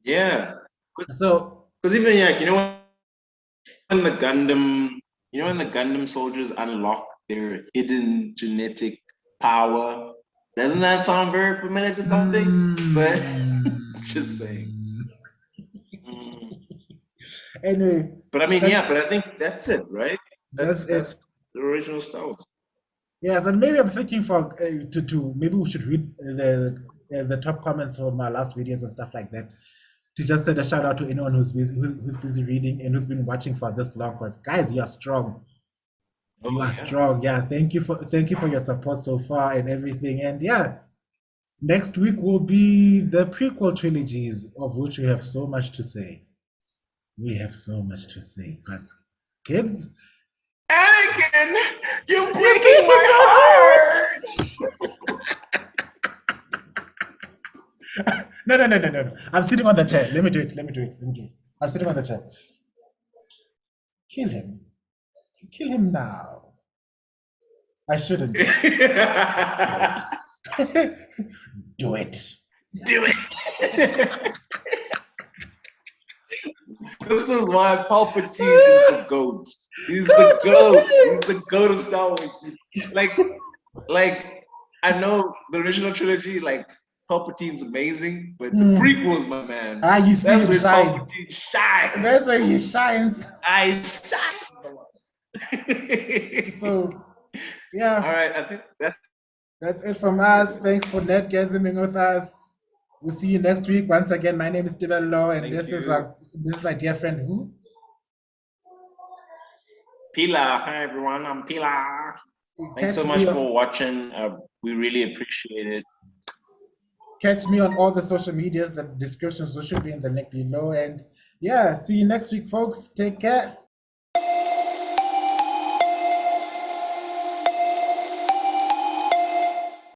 Speaker 2: yeah.
Speaker 1: So
Speaker 2: Because even yeah, when the Gundam, when the Gundam soldiers unlock their hidden genetic power, doesn't that sound very familiar to something? But just saying.
Speaker 1: mm,
Speaker 2: Mm.
Speaker 1: anyway,
Speaker 2: But I mean, yeah,
Speaker 1: that
Speaker 2: but I think that's it, right?
Speaker 1: that's
Speaker 2: That's
Speaker 1: it.
Speaker 2: the original Star Wars.
Speaker 1: Yes, and maybe I'm thinking for to maybe we should read the top comments from my last videos and stuff like that. To just send a shout out to anyone who's busy reading and who's been watching for this long. Because guys, you are strong. You
Speaker 2: Oh
Speaker 1: are
Speaker 2: yeah.
Speaker 1: strong. Yeah, thank you for your support so far and everything. And yeah, next week will be the prequel trilogies of which we have so much to say. We have so much to say because kids.
Speaker 2: Anakin, you're
Speaker 1: You're
Speaker 2: breaking
Speaker 1: breaking
Speaker 2: my
Speaker 1: my
Speaker 2: heart.
Speaker 1: heart. No, no, no, no, no, no. I'm sitting on the chair. Let me do it. Let me do it. Let me do it. I'm sitting on the chair. Kill him. Kill him now. I shouldn't. Do it. Do it.
Speaker 2: Do it. This is why Palpatine is the GOAT. He's the GOAT. He's the GOAT of Star Wars. Like I know the original trilogy, like Palpatine's amazing, but the prequels, my man,
Speaker 1: Ah, you see
Speaker 2: that's
Speaker 1: him
Speaker 2: where
Speaker 1: shine.
Speaker 2: Palpatine shines.
Speaker 1: That's where he shines.
Speaker 2: I shine.
Speaker 1: So, yeah.
Speaker 2: All right, I think
Speaker 1: That's it from us. Thanks for nerdgasming with us. We'll see you next week. Once again, my name is Tibello, and
Speaker 2: Thank
Speaker 1: this is
Speaker 2: you.
Speaker 1: this is my dear friend who?
Speaker 2: Pila. Hi everyone, I'm Pila. Thanks so
Speaker 1: Catch
Speaker 2: much
Speaker 1: me,
Speaker 2: for watching. We really appreciate it.
Speaker 1: catch me on all the social medias. The descriptions should be in the link below. And yeah, see you next week, folks. Take care.